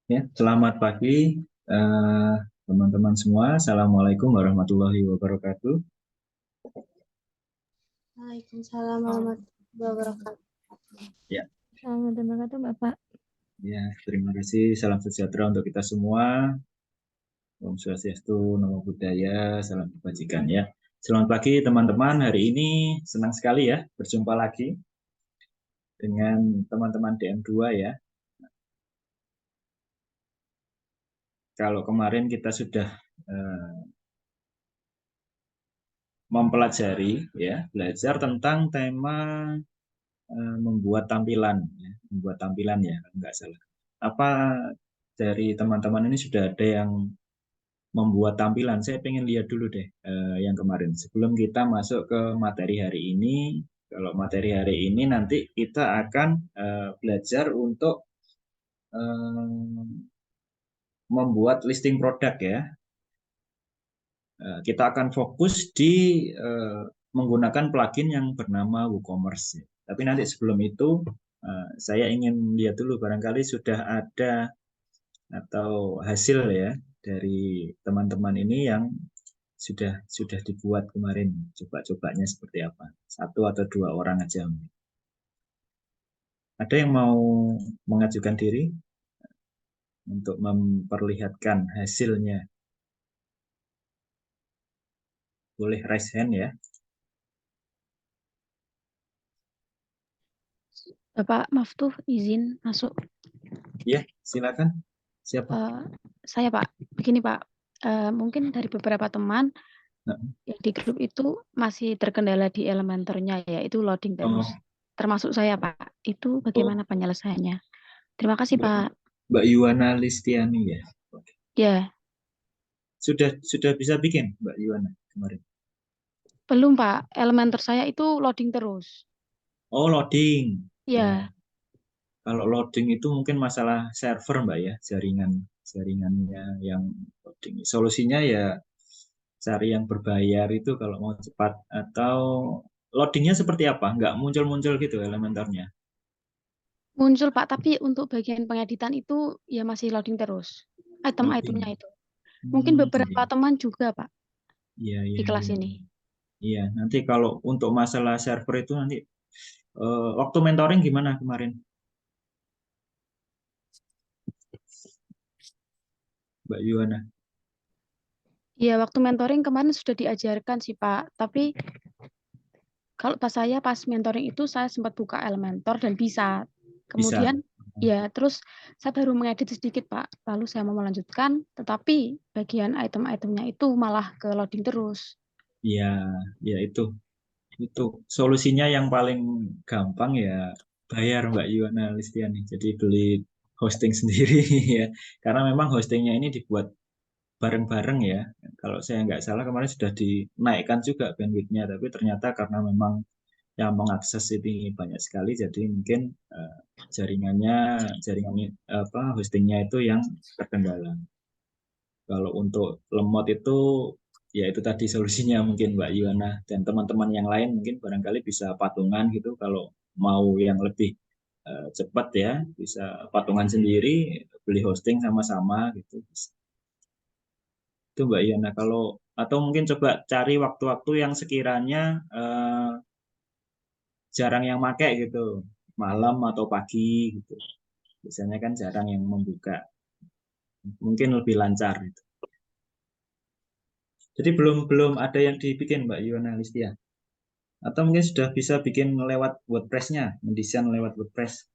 Ya, selamat pagi teman-teman semua. Assalamualaikum warahmatullahi wabarakatuh. Waalaikumsalam warahmatullahi wabarakatuh. Ya, Selamat wabarakatuh, Bapak. ya, terima kasih. Salam sejahtera untuk kita semua. Om Swastiastu, Namo Buddhaya, salam kebajikan ya. Selamat pagi teman-teman. Hari ini senang sekali ya berjumpa lagi dengan teman-teman DM2 ya. Kalau kemarin kita sudah eh, mempelajari ya, belajar tentang tema membuat tampilan ya, membuat tampilan ya, enggak salah. Apa dari teman-teman ini sudah ada yang membuat tampilan? Saya pengen lihat dulu deh yang kemarin. Sebelum kita masuk ke materi hari ini, kalau materi hari ini nanti kita akan belajar untuk eh, membuat listing produk ya. Kita akan fokus di menggunakan plugin yang bernama WooCommerce. Tapi nanti sebelum itu saya ingin lihat dulu barangkali sudah ada atau hasil ya dari teman-teman ini yang sudah dibuat kemarin. Coba-cobanya seperti apa? Satu atau dua orang aja. Ada yang mau mengajukan diri untuk memperlihatkan hasilnya? Boleh raise hand ya. Bapak Maftuh izin masuk. Ya, silakan. Siapa? Eh, saya Pak, begini Pak, mungkin dari beberapa teman Nah, yang di grup itu masih terkendala di Elementornya, yaitu loading terus. oh, Termasuk saya Pak, itu oh, bagaimana penyelesaiannya? Terima kasih Mbak, Pak. Mbak Yuwana Listiani ya. Oke. Ya, Sudah bisa bikin Mbak Yuwana kemarin. belum Pak, Elementor saya itu loading terus. Oh, loading. Ya, Ya, kalau loading itu mungkin masalah server Mbak ya, jaringannya yang loading. Solusinya ya cari yang berbayar itu kalau mau cepat atau loadingnya seperti apa? Nggak muncul-muncul gitu elementornya. muncul Pak, tapi untuk bagian pengeditan itu ya masih loading terus. Item-itemnya Loading. itu. Mungkin beberapa Iya, teman juga Pak iya, di iya, kelas iya. ini. Iya, nanti kalau untuk masalah server itu nanti waktu mentoring gimana kemarin, Mbak Yuwana? Ya, waktu mentoring kemarin sudah diajarkan sih, Pak. Tapi kalau pas saya pas mentoring itu saya sempat buka Elementor dan bisa. Bisa. Kemudian ya terus saya baru mengedit sedikit, Pak. Lalu saya mau melanjutkan, tetapi bagian item-itemnya itu malah ke loading terus. Iya, ya itu solusinya yang paling gampang ya bayar Mbak Yuwana Listiani. Jadi beli hosting sendiri ya. Karena memang hostingnya ini dibuat bareng-bareng ya. Kalau saya nggak salah kemarin sudah dinaikkan juga bandwidthnya, tapi ternyata karena memang yang mengakses ini banyak sekali, jadi mungkin jaringannya jaringan apa hostingnya itu yang terkendala. Kalau untuk lemot itu ya itu tadi solusinya mungkin Mbak Yuana dan teman-teman yang lain mungkin barangkali bisa patungan gitu kalau mau yang lebih cepat ya bisa patungan sendiri beli hosting sama-sama gitu. Itu Mbak Yuana kalau atau mungkin coba cari waktu-waktu yang sekiranya jarang yang pakai gitu malam atau pagi gitu. Biasanya kan jarang yang membuka, mungkin lebih lancar gitu. Jadi belum belum ada yang dibikin Mbak Yuana Listia. Atau mungkin sudah bisa bikin lewat WordPress-nya, mendesain lewat WordPress.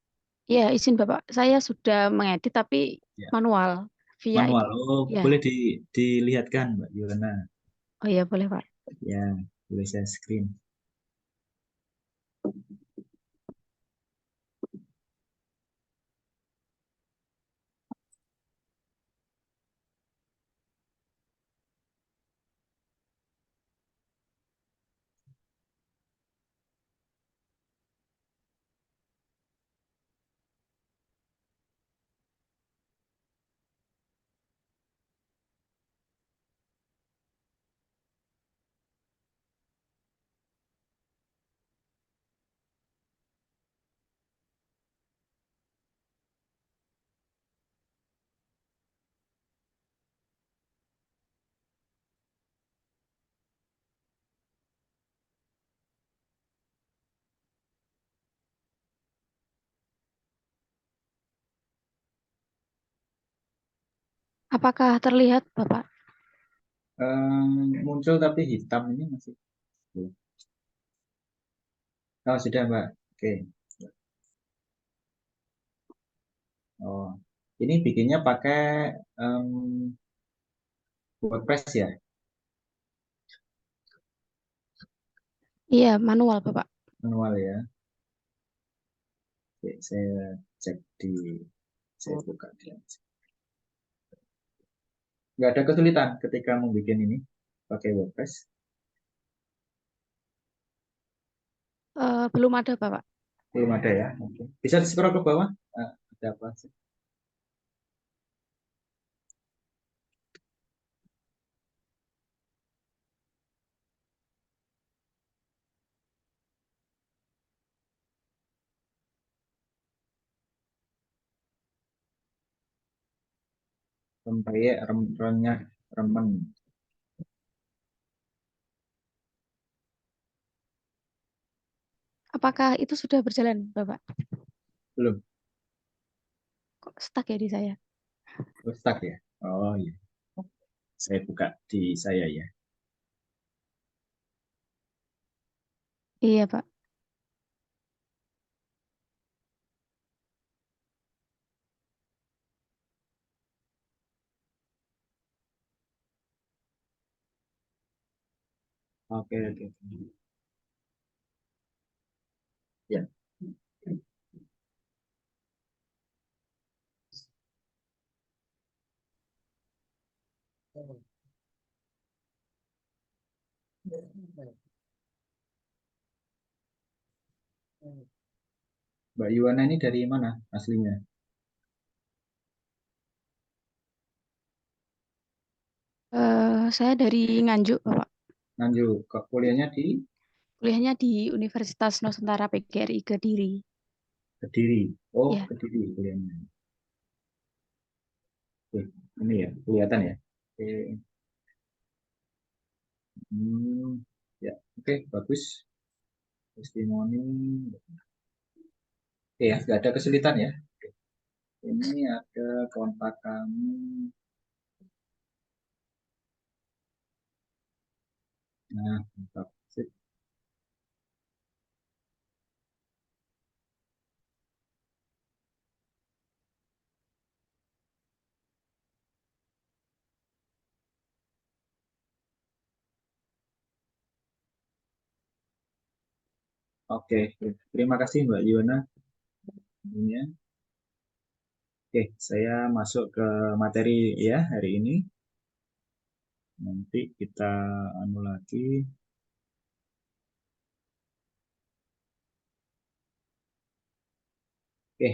Ya, izin Bapak, saya sudah mengedit tapi Ya, manual via itu. manual. Oh, Ya, boleh dilihatkan Mbak Yuana. oh ya boleh Pak. Ya, boleh saya screen. Apakah terlihat, Bapak? Muncul tapi hitam ini masih. Oh, sudah, Mbak. Oke. Oh, ini bikinnya pakai em, WordPress ya, Iya, manual, Bapak. manual ya. Oke, saya cek di, saya buka di. Nggak ada kesulitan ketika membuat ini pakai WordPress. Belum ada, Bapak. Belum ada ya. Oke. Bisa di scroll ke bawah. Ada apa sih? Rempeyek, renyah, remen. Apakah itu sudah berjalan, Bapak? Belum. Kok stuck ya di saya? Oh, stuck ya. Oh iya. Saya buka di saya ya. Iya, Pak. Oke, oke. Ya. Mbak Yuwana ini dari mana aslinya? Saya dari Nganjuk, Bapak. Nganjuk. Kok kuliahnya di Kuliahnya di Universitas Nusantara PGRI Kediri. Kediri. Oh, Ya, Kediri kuliahnya. Oke, ini ya, kelihatan ya. Oke. Ya, oke, bagus. Testimoni. Oke ya, nggak ada kesulitan ya. Ini ada kontak kami. Nah, mantap. Sip. Oke, terima kasih Mbak Yona. Ya. Oke, saya masuk ke materi ya hari ini. Nanti kita anu lagi. Oke,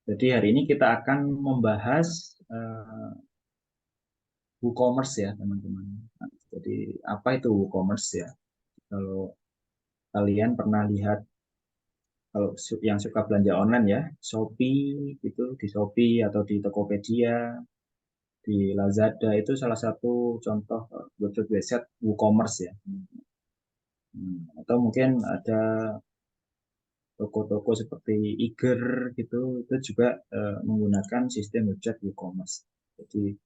jadi hari ini kita akan membahas WooCommerce ya teman-teman. Nah, jadi apa itu WooCommerce ya? Kalau kalian pernah lihat, kalau yang suka belanja online ya, Shopee gitu, di Shopee atau di Tokopedia, di Lazada itu salah satu contoh website WooCommerce ya. Atau mungkin ada toko-toko seperti Iger gitu, itu juga menggunakan sistem website WooCommerce. Jadi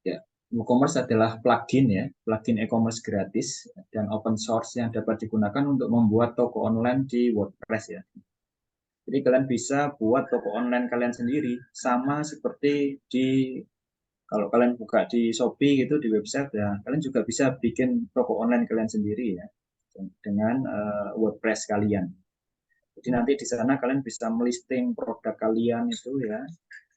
ya, WooCommerce adalah plugin ya, plugin e-commerce gratis dan open source yang dapat digunakan untuk membuat toko online di WordPress ya. Jadi kalian bisa buat toko online kalian sendiri, sama seperti di, kalau kalian buka di Shopee gitu di website ya, kalian juga bisa bikin toko online kalian sendiri ya dengan WordPress kalian. Jadi nanti di sana kalian bisa melisting produk kalian itu ya,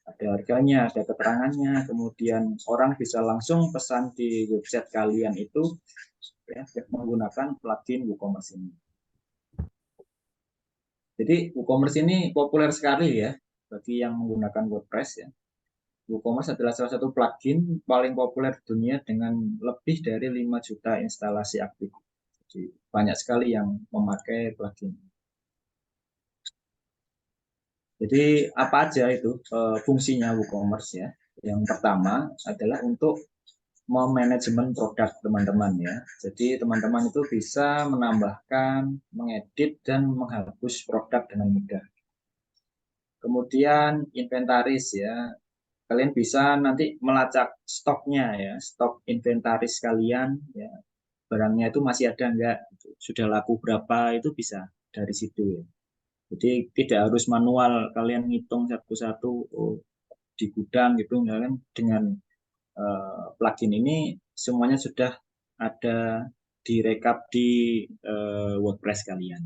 ada harganya, ada keterangannya, kemudian orang bisa langsung pesan di website kalian itu ya menggunakan plugin WooCommerce ini. Jadi WooCommerce ini populer sekali ya bagi yang menggunakan WordPress ya. WooCommerce adalah salah satu plugin paling populer di dunia dengan lebih dari 5 juta instalasi aktif. Jadi banyak sekali yang memakai plugin. Jadi apa aja itu fungsinya WooCommerce ya? Yang pertama adalah untuk memanajemen produk teman-teman ya. Jadi teman-teman itu bisa menambahkan, mengedit, dan menghapus produk dengan mudah. Kemudian inventaris ya, kalian bisa nanti melacak stoknya ya, stok inventaris kalian ya, barangnya itu masih ada enggak, sudah laku berapa, itu bisa dari situ ya. Jadi tidak harus manual kalian ngitung satu-satu, oh, di gudang gitu, kan dengan plugin ini semuanya sudah ada direkap di WordPress kalian.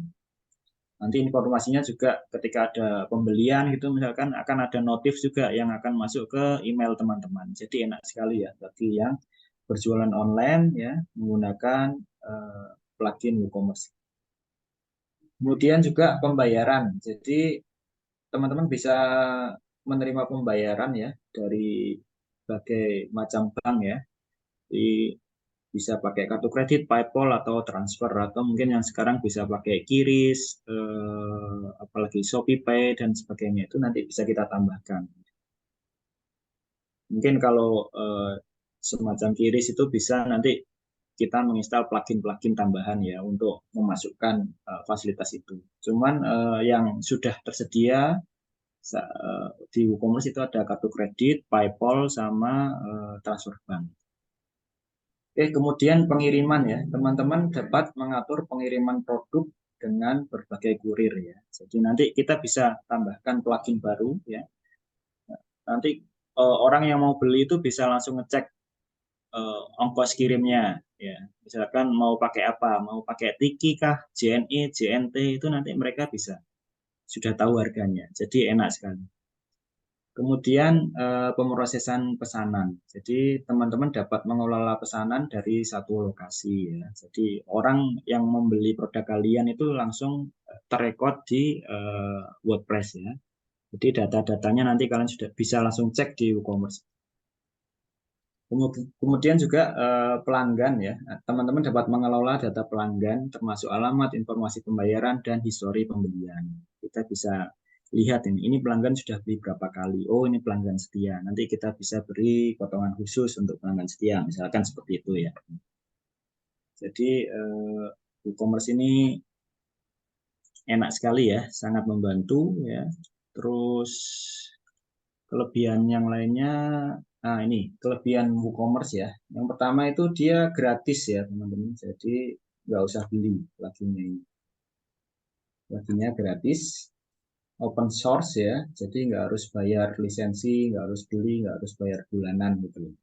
Nanti informasinya juga ketika ada pembelian gitu misalkan akan ada notif juga yang akan masuk ke email teman-teman. Jadi enak sekali ya bagi yang berjualan online ya menggunakan plugin WooCommerce. Kemudian juga pembayaran. Jadi teman-teman bisa menerima pembayaran ya dari berbagai macam bank ya. Di bisa pakai kartu kredit, PayPal atau transfer atau mungkin yang sekarang bisa pakai QRIS, apalagi ShopeePay dan sebagainya itu nanti bisa kita tambahkan. Mungkin kalau semacam QRIS itu bisa nanti kita menginstal plugin-plugin tambahan ya untuk memasukkan fasilitas itu. Cuman yang sudah tersedia di WooCommerce itu ada kartu kredit, PayPal sama transfer bank. Oke, kemudian pengiriman ya, teman-teman dapat mengatur pengiriman produk dengan berbagai kurir ya. Jadi nanti kita bisa tambahkan plugin baru ya. Nanti orang yang mau beli itu bisa langsung ngecek ongkos kirimnya ya. Misalkan mau pakai apa, mau pakai Tiki kah, JNE, JNT itu nanti mereka bisa sudah tahu harganya. Jadi enak sekali. Kemudian pemrosesan pesanan. Jadi teman-teman dapat mengelola pesanan dari satu lokasi ya. Jadi orang yang membeli produk kalian itu langsung terrekod di WordPress ya. Jadi data-datanya nanti kalian sudah bisa langsung cek di WooCommerce. Kemudian juga pelanggan ya. Teman-teman dapat mengelola data pelanggan termasuk alamat, informasi pembayaran, dan histori pembelian. Kita bisa lihat ini pelanggan sudah beli berapa kali. Oh, ini pelanggan setia. Nanti kita bisa beri potongan khusus untuk pelanggan setia, misalkan seperti itu ya. Jadi e-commerce ini enak sekali ya, sangat membantu ya. Terus kelebihan yang lainnya, nah ini kelebihan WooCommerce ya. Yang pertama itu dia gratis ya teman-teman. Jadi nggak usah beli pluginnya ini. Pluginnya gratis, open source ya, jadi nggak harus bayar lisensi, nggak harus beli, nggak harus bayar bulanan gitu.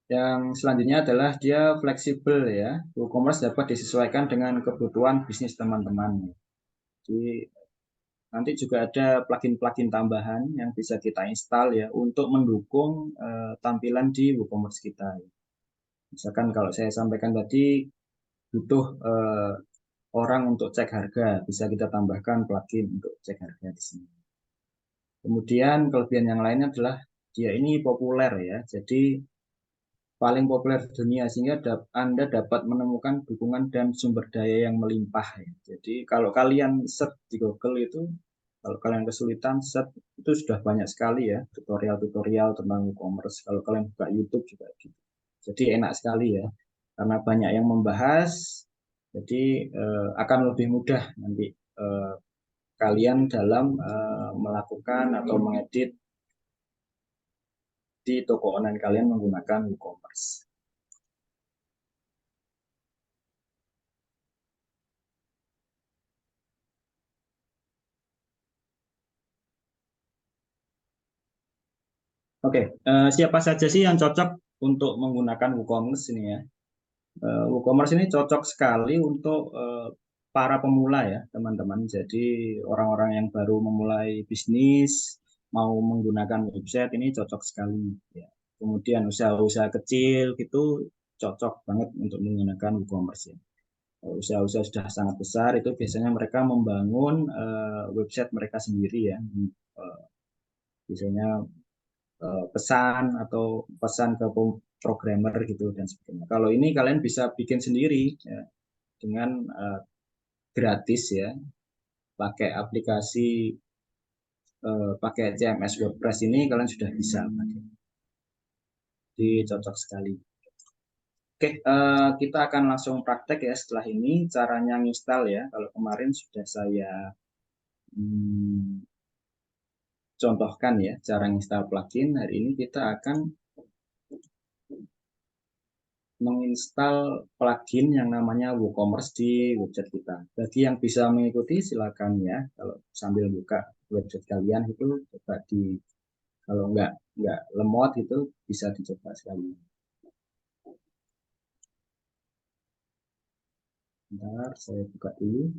Yang selanjutnya adalah dia fleksibel ya, WooCommerce dapat disesuaikan dengan kebutuhan bisnis teman-teman. Jadi nanti juga ada plugin-plugin tambahan yang bisa kita install ya untuk mendukung tampilan di WooCommerce kita. Misalkan kalau saya sampaikan tadi butuh orang untuk cek harga, bisa kita tambahkan plugin untuk cek harga di sini. Kemudian kelebihan yang lainnya adalah dia ini populer ya, jadi paling populer di dunia sehingga Anda dapat menemukan dukungan dan sumber daya yang melimpah ya. Jadi kalau kalian search di Google itu, kalau kalian kesulitan search itu sudah banyak sekali ya tutorial-tutorial tentang e-commerce. Kalau kalian buka YouTube juga gitu. Jadi enak sekali ya, karena banyak yang membahas, jadi akan lebih mudah nanti kalian dalam melakukan atau mengedit di toko online kalian menggunakan WooCommerce. Oke, siapa saja sih yang cocok untuk menggunakan WooCommerce ini ya? WooCommerce ini cocok sekali untuk para pemula ya, teman-teman. Jadi orang-orang yang baru memulai bisnis, mau menggunakan website ini cocok sekali ya. Kemudian usaha-usaha kecil gitu cocok banget untuk menggunakan WooCommerce ya. Usaha-usaha sudah sangat besar itu biasanya mereka membangun website mereka sendiri ya. Biasanya pesan atau pesan ke programmer gitu dan sebagainya. Kalau ini kalian bisa bikin sendiri ya, dengan gratis ya, pakai aplikasi pakai CMS WordPress ini kalian sudah bisa pakai. Jadi cocok sekali. Oke, kita akan langsung praktek ya setelah ini caranya install ya. Kalau kemarin sudah saya contohkan ya cara install plugin. Hari ini kita akan menginstal plugin yang namanya WooCommerce di website kita. Bagi yang bisa mengikuti silakan ya. Kalau sambil buka website kalian itu coba di, kalau nggak lemot itu bisa dicoba sekali. Bentar, saya buka dulu.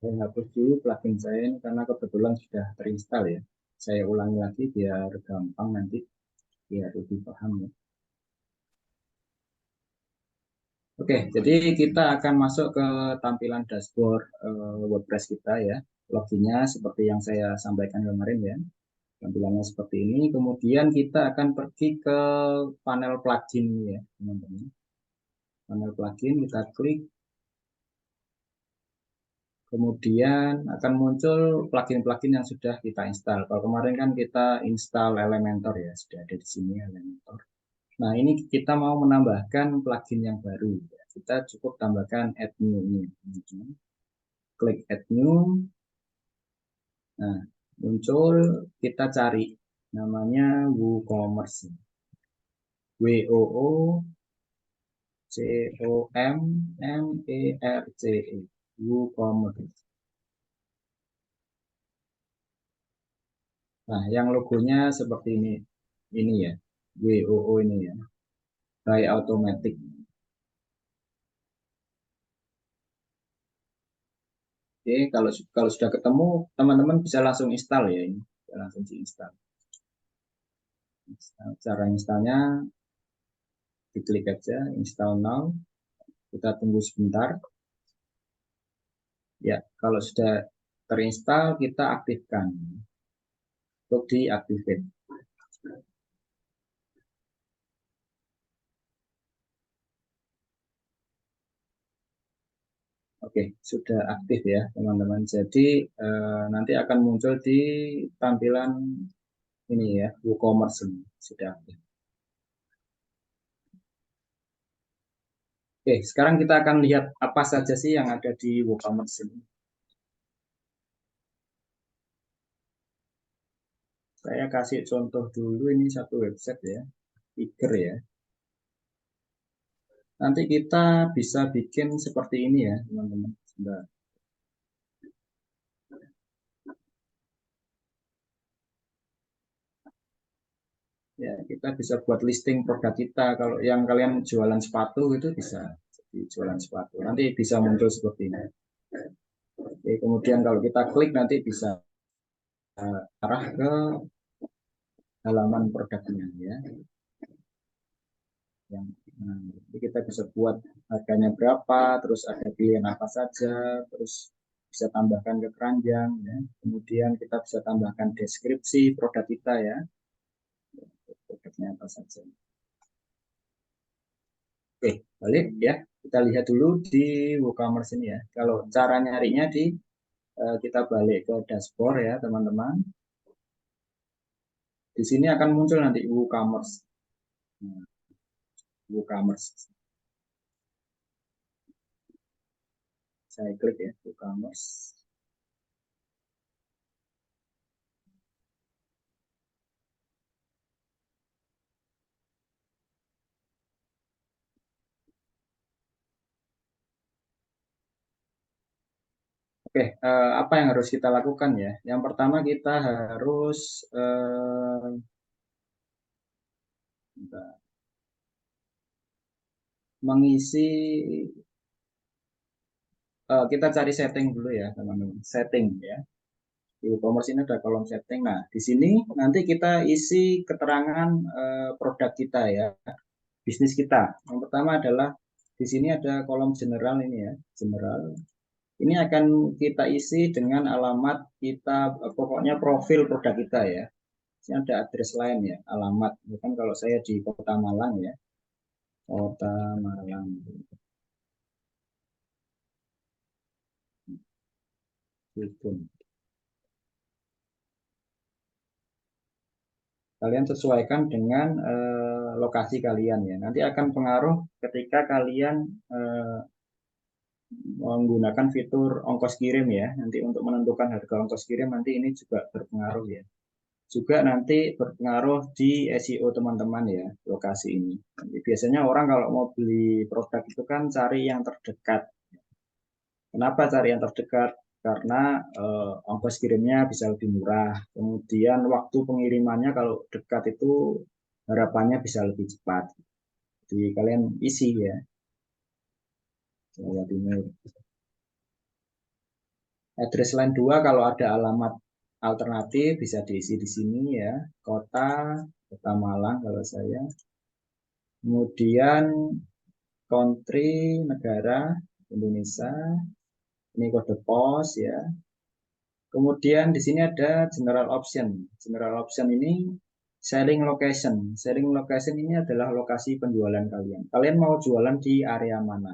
Saya hapus dulu plugin saya ini karena kebetulan sudah terinstall ya. Saya ulangi lagi biar gampang nanti, biar lebih paham ya. Oke, jadi kita akan masuk ke tampilan dashboard WordPress kita ya. Loginnya seperti yang saya sampaikan kemarin ya. Tampilannya seperti ini. Kemudian kita akan pergi ke panel plugin ya, teman-teman. Panel plugin kita klik. Kemudian akan muncul plugin-plugin yang sudah kita install. Kalau kemarin kan kita install Elementor ya, sudah ada di sini Elementor. Nah, ini kita mau menambahkan plugin yang baru. Kita cukup tambahkan add new ini. Klik add new. Nah, muncul, kita cari namanya WooCommerce. WooCommerce. WooCommerce. Nah, yang logonya seperti ini ya, WOO ini ya, by automatic. Oke, kalau sudah ketemu, teman-teman bisa langsung install ya ini, bisa langsung diinstal. Cara installnya, diklik aja, install now. Kita tunggu sebentar. Ya, kalau sudah terinstall, kita aktifkan untuk diaktifkan. Oke, sudah aktif ya teman-teman. Jadi nanti akan muncul di tampilan ini ya, WooCommerce ini sudah aktif. Oke, sekarang kita akan lihat apa saja sih yang ada di WooCommerce ini. Saya kasih contoh dulu, ini satu website ya, Figur ya. Nanti kita bisa bikin seperti ini ya teman-teman. Ya, kita bisa buat listing produk kita. Kalau yang kalian jualan sepatu itu bisa jadi jualan sepatu. Nanti bisa muncul seperti ini. Oke, kemudian kalau kita klik nanti bisa arah ke halaman produknya ya. Yang jadi kita bisa buat harganya berapa, terus ada pilihan apa saja, terus bisa tambahkan ke keranjang ya. Kemudian kita bisa tambahkan deskripsi produk kita ya. Produknya apa saja. Oke, balik ya. Kita lihat dulu di WooCommerce ini ya. Kalau cara nyarinya kita balik ke dashboard ya, teman-teman. Di sini akan muncul nanti WooCommerce. Nah, WooCommerce. Saya klik ya, WooCommerce. Oke, apa yang harus kita lakukan ya? Yang pertama kita harus mengisi, kita cari setting dulu ya teman-teman, setting ya. Di e-commerce ini ada kolom setting. Nah, di sini nanti kita isi keterangan produk kita ya, bisnis kita. Yang pertama adalah di sini ada kolom general ini ya, general. Ini akan kita isi dengan alamat kita, pokoknya profil produk kita ya. Ini ada address lain ya, alamat. Bukan kalau saya di Kota Malang ya, Kota Malang. Kalian sesuaikan dengan lokasi kalian ya. Nanti akan pengaruh ketika kalian menggunakan fitur ongkos kirim ya. Nanti untuk menentukan harga ongkos kirim nanti ini juga berpengaruh ya. Juga nanti berpengaruh di SEO teman-teman ya, lokasi ini. Jadi biasanya orang kalau mau beli produk itu kan cari yang terdekat. Kenapa cari yang terdekat? Karena ongkos kirimnya bisa lebih murah. Kemudian waktu pengirimannya kalau dekat itu harapannya bisa lebih cepat. Jadi kalian isi ya, Jawa Timur. Address line 2 kalau ada alamat alternatif bisa diisi di sini ya. Kota, Kota Malang kalau saya. Kemudian country, negara, Indonesia. Ini kode pos ya. Kemudian di sini ada general option. General option ini selling location. Selling location ini adalah lokasi penjualan kalian. Kalian mau jualan di area mana?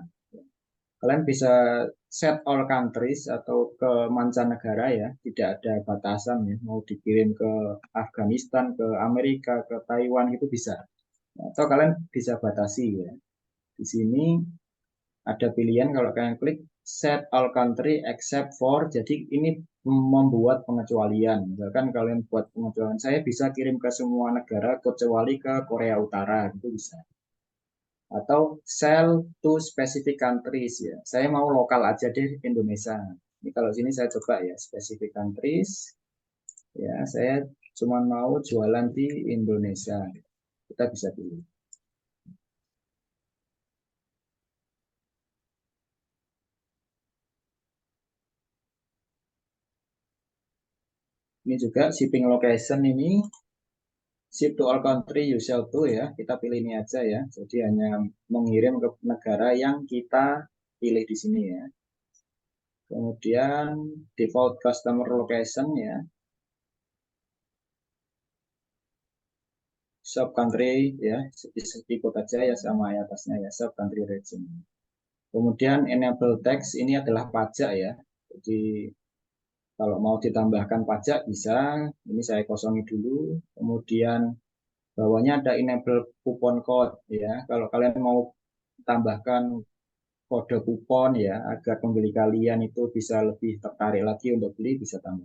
Kalian bisa set all countries atau ke mancanegara ya, tidak ada batasan ya. Mau dikirim ke Afghanistan, ke Amerika, ke Taiwan itu bisa. Atau kalian bisa batasi ya. Di sini ada pilihan kalau kalian klik set all country except for, jadi ini membuat pengecualian. Misalkan kalian buat pengecualian, saya bisa kirim ke semua negara kecuali ke Korea Utara, itu bisa. Atau sell to specific countries ya. Saya mau lokal aja deh Indonesia. Ini kalau sini saya coba ya specific countries. Ya, saya cuma mau jualan di Indonesia. Kita bisa pilih. Ini juga shipping location ini ship to all country you sell to ya. Kita pilih ini aja ya. Jadi hanya mengirim ke negara yang kita pilih di sini ya. Kemudian default customer location ya. Sub country ya, seperti kota aja ya sama ya atasnya ya, sub country region. Kemudian enable tax ini adalah pajak ya. Jadi kalau mau ditambahkan pajak bisa, ini saya kosongi dulu. Kemudian bawahnya ada enable coupon code ya. Kalau kalian mau tambahkan kode kupon ya agar pembeli kalian itu bisa lebih tertarik lagi untuk beli, bisa tambah.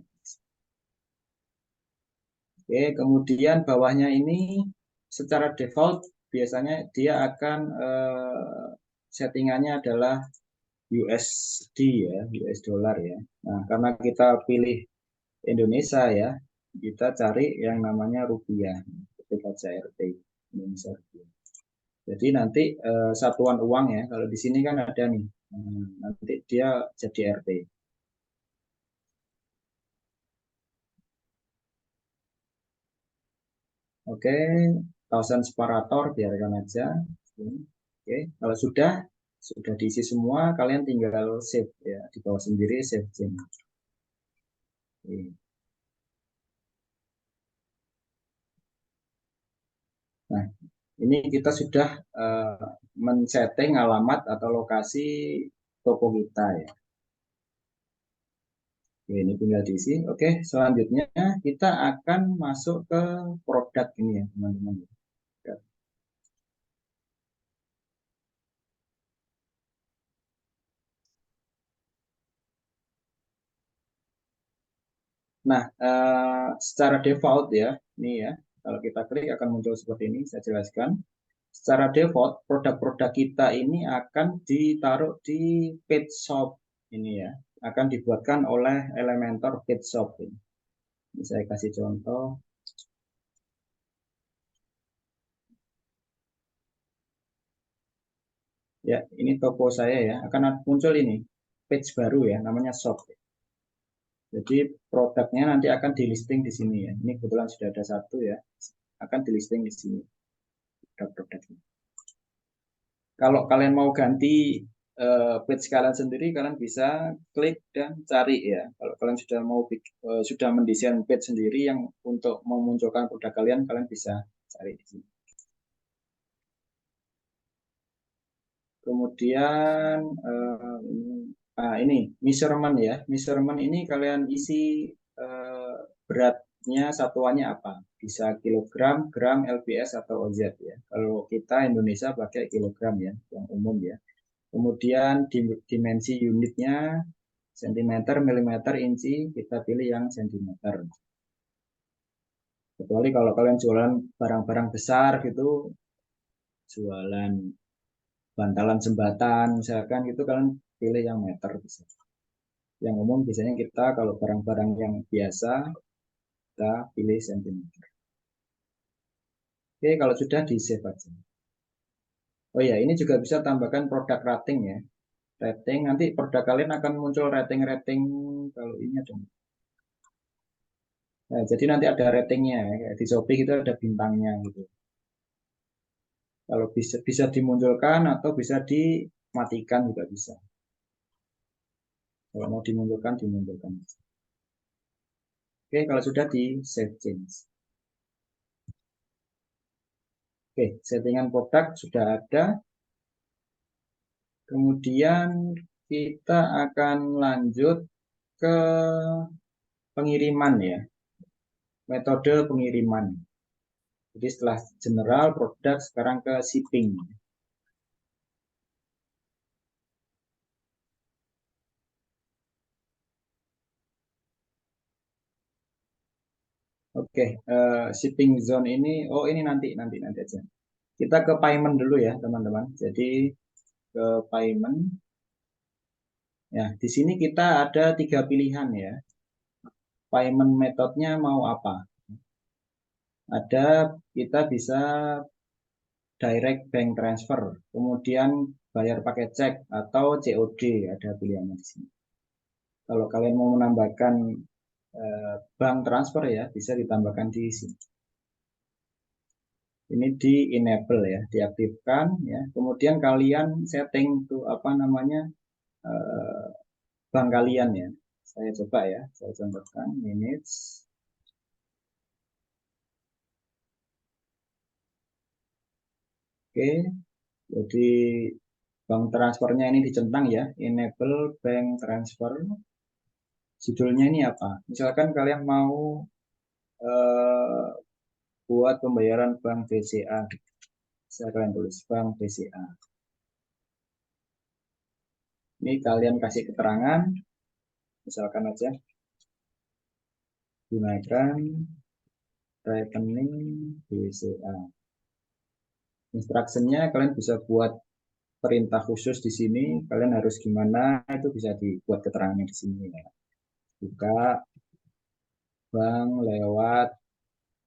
Oke, kemudian bawahnya ini secara default biasanya dia akan settingannya adalah USD ya, US dollar ya. Nah, karena kita pilih Indonesia ya, kita cari yang namanya rupiah, ketik aja RT Indonesia rupiah. Jadi nanti satuan uang ya, kalau di sini kan ada nih, nanti dia jadi RT. Oke, thousand separator biarkan aja. Oke, kalau sudah diisi semua, kalian tinggal save ya di bawah sendiri save change. Oke. Nah, ini kita sudah men-setting alamat atau lokasi toko kita ya. Oke, ini tinggal diisi. Oke, selanjutnya kita akan masuk ke produk ini ya, teman-teman. Nah, secara default ya, ini ya, kalau kita klik akan muncul seperti ini, saya jelaskan. Secara default, produk-produk kita ini akan ditaruh di page shop ini ya, akan dibuatkan oleh Elementor page shop ini. Ini saya kasih contoh. Ya, ini toko saya ya. Akan muncul ini page baru ya, namanya shop. Jadi produknya nanti akan di listing di sini ya. Ini kebetulan sudah ada satu ya, akan di listing di sini produk-produknya. Kalau kalian mau ganti page kalian sendiri, kalian bisa klik dan cari ya. Kalau kalian sudah mau sudah mendesain page sendiri yang untuk memunculkan produk kalian, kalian bisa cari di sini. Kemudian ini measurement ya. Measurement ini kalian isi beratnya satuannya apa? Bisa kilogram, gram, lbs atau oz ya. Kalau kita Indonesia pakai kilogram ya, yang umum ya. Kemudian dimensi unitnya sentimeter, milimeter, inci, kita pilih yang sentimeter. Kecuali kalau kalian jualan barang-barang besar gitu, jualan bantalan jembatan misalkan gitu, kalian pilih yang meter bisa. Yang umum biasanya kita kalau barang-barang yang biasa kita pilih sentimeter. Oke, kalau sudah di save aja. Oh ya, ini juga bisa tambahkan produk rating ya. Rating nanti produk kalian akan muncul rating-rating kalau ini ada. Nah, jadi nanti ada ratingnya ya. Di Shopee itu ada bintangnya gitu. Kalau bisa bisa dimunculkan atau bisa dimatikan juga bisa. Kalau mau dimunculkan dimunculkan. Oke, kalau sudah di save change. Oke, settingan produk sudah ada. Kemudian kita akan lanjut ke pengiriman ya, metode pengiriman. Jadi setelah general produk sekarang ke shipping. Oke, shipping zone ini, oh ini nanti aja. Kita ke payment dulu ya teman-teman. Jadi ke payment. Ya, di sini kita ada 3 pilihan ya. Payment metodenya mau apa? Ada kita bisa direct bank transfer, kemudian bayar pakai cek atau COD, ada pilihannya di sini. Kalau kalian mau menambahkan bank transfer ya, bisa ditambahkan di sini. Ini di enable ya, diaktifkan ya. Kemudian kalian setting tuh apa namanya bank kalian ya. Saya coba ya, saya contohkan minutes. Oke, jadi bank transfernya ini dicentang ya, enable bank transfer. Judulnya ini apa? Misalkan kalian mau eh, buat pembayaran bank BCA. Saya kalian tulis bank BCA. Ini kalian kasih keterangan, misalkan aja gunakan rekening BCA. Instruksinya kalian bisa buat perintah khusus di sini. Kalian harus gimana itu bisa dibuat keterangannya di sini ya. Buka bank lewat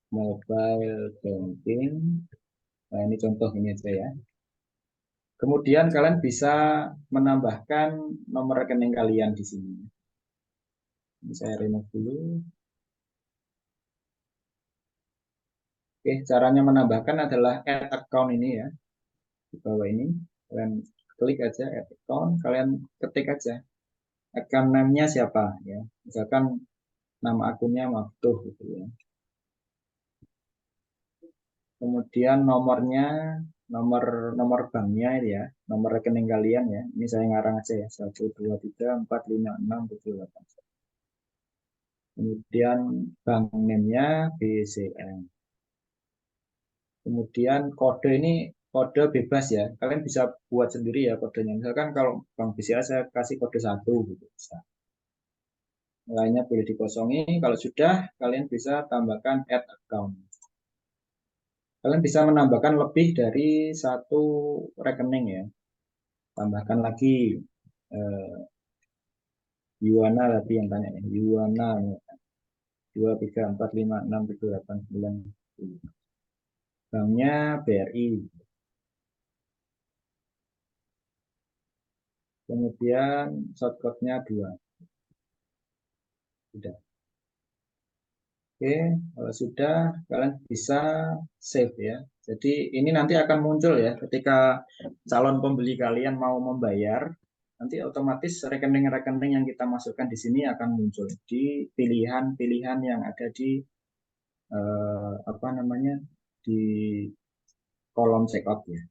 mobile banking. Nah, ini contoh ini aja ya. Kemudian kalian bisa menambahkan nomor rekening kalian di sini. Ini saya remove dulu. Oke, caranya menambahkan adalah add account ini ya. Di bawah ini, kalian klik aja add account, kalian ketik aja account name-nya siapa ya. Misalkan nama akunnya Maftuh gitu ya. Kemudian nomornya, nomor nomor banknya ya, nomor rekening kalian ya. Ini saya ngarang aja ya, 123456788. Kemudian bank name-nya BCN. Kemudian kode ini kode bebas ya. Kalian bisa buat sendiri ya kodenya. Misalkan kalau Bank BCA saya kasih kode 1 gitu bisa. Lainnya boleh dikosongi. Kalau sudah kalian bisa tambahkan add account. Kalian bisa menambahkan lebih dari satu rekening ya. Tambahkan lagi eh, Yuana tadi yang tanya ya. Yuana 2345678 9. Banknya BRI. kemudian shortcutnya 2. Sudah. Oke, kalau sudah kalian bisa save ya. Jadi ini nanti akan muncul ya ketika calon pembeli kalian mau membayar, nanti otomatis rekening-rekening yang kita masukkan di sini akan muncul di pilihan-pilihan yang ada di apa namanya di kolom checkout ya.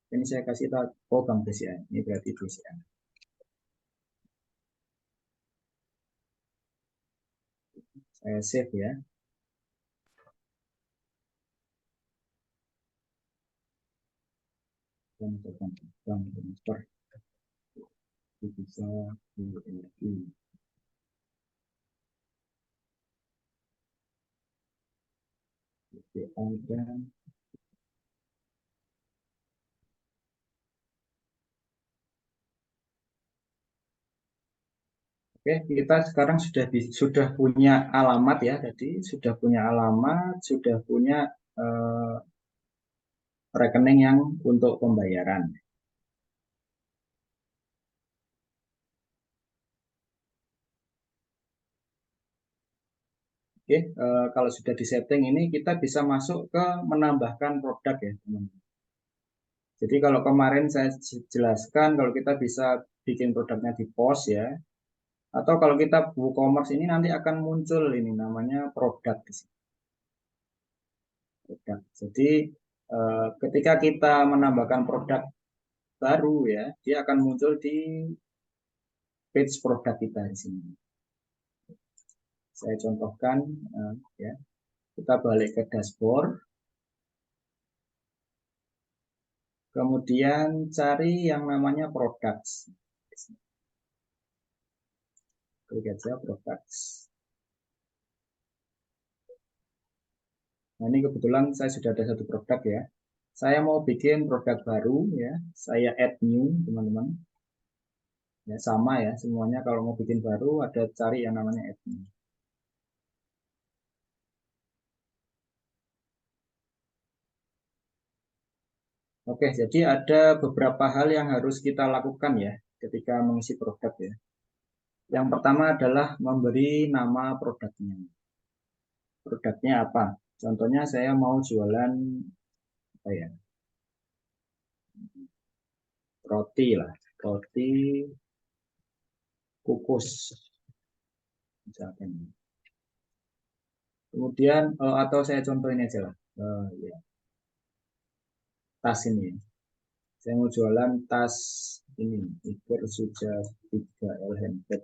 Ini saya kasih tahu, oh Bank BCA, ini berarti BCA. Saya save ya. Bank transfer bisa BRI. Dan oke, kita sekarang sudah punya alamat ya. Jadi sudah punya alamat, sudah punya eh, rekening yang untuk pembayaran. Oke, kalau sudah di setting ini kita bisa masuk ke menambahkan produk ya, teman-teman. Jadi kalau kemarin saya jelaskan kalau kita bisa bikin produknya di post ya, atau kalau kita WooCommerce ini nanti akan muncul ini namanya produk di sini. Produk. Jadi ketika kita menambahkan produk baru ya, dia akan muncul di page produk kita di sini. Saya contohkan ya. Kita balik ke dashboard. Kemudian cari yang namanya products. Klik aja products. Nah, ini kebetulan saya sudah ada satu produk ya. Saya mau bikin produk baru ya. Saya add new, teman-teman. Ya, sama ya, semuanya kalau mau bikin baru ada cari yang namanya add new. Oke, jadi ada beberapa hal yang harus kita lakukan ya ketika mengisi produk ya. Yang pertama adalah memberi nama produknya. Produknya apa? Contohnya saya mau jualan apa ya? Roti lah, roti kukus misalkan. Kemudian atau saya contohin aja lah, ya, tas ini. Saya mau jualan tas ini, Iker Suja 3L handbag.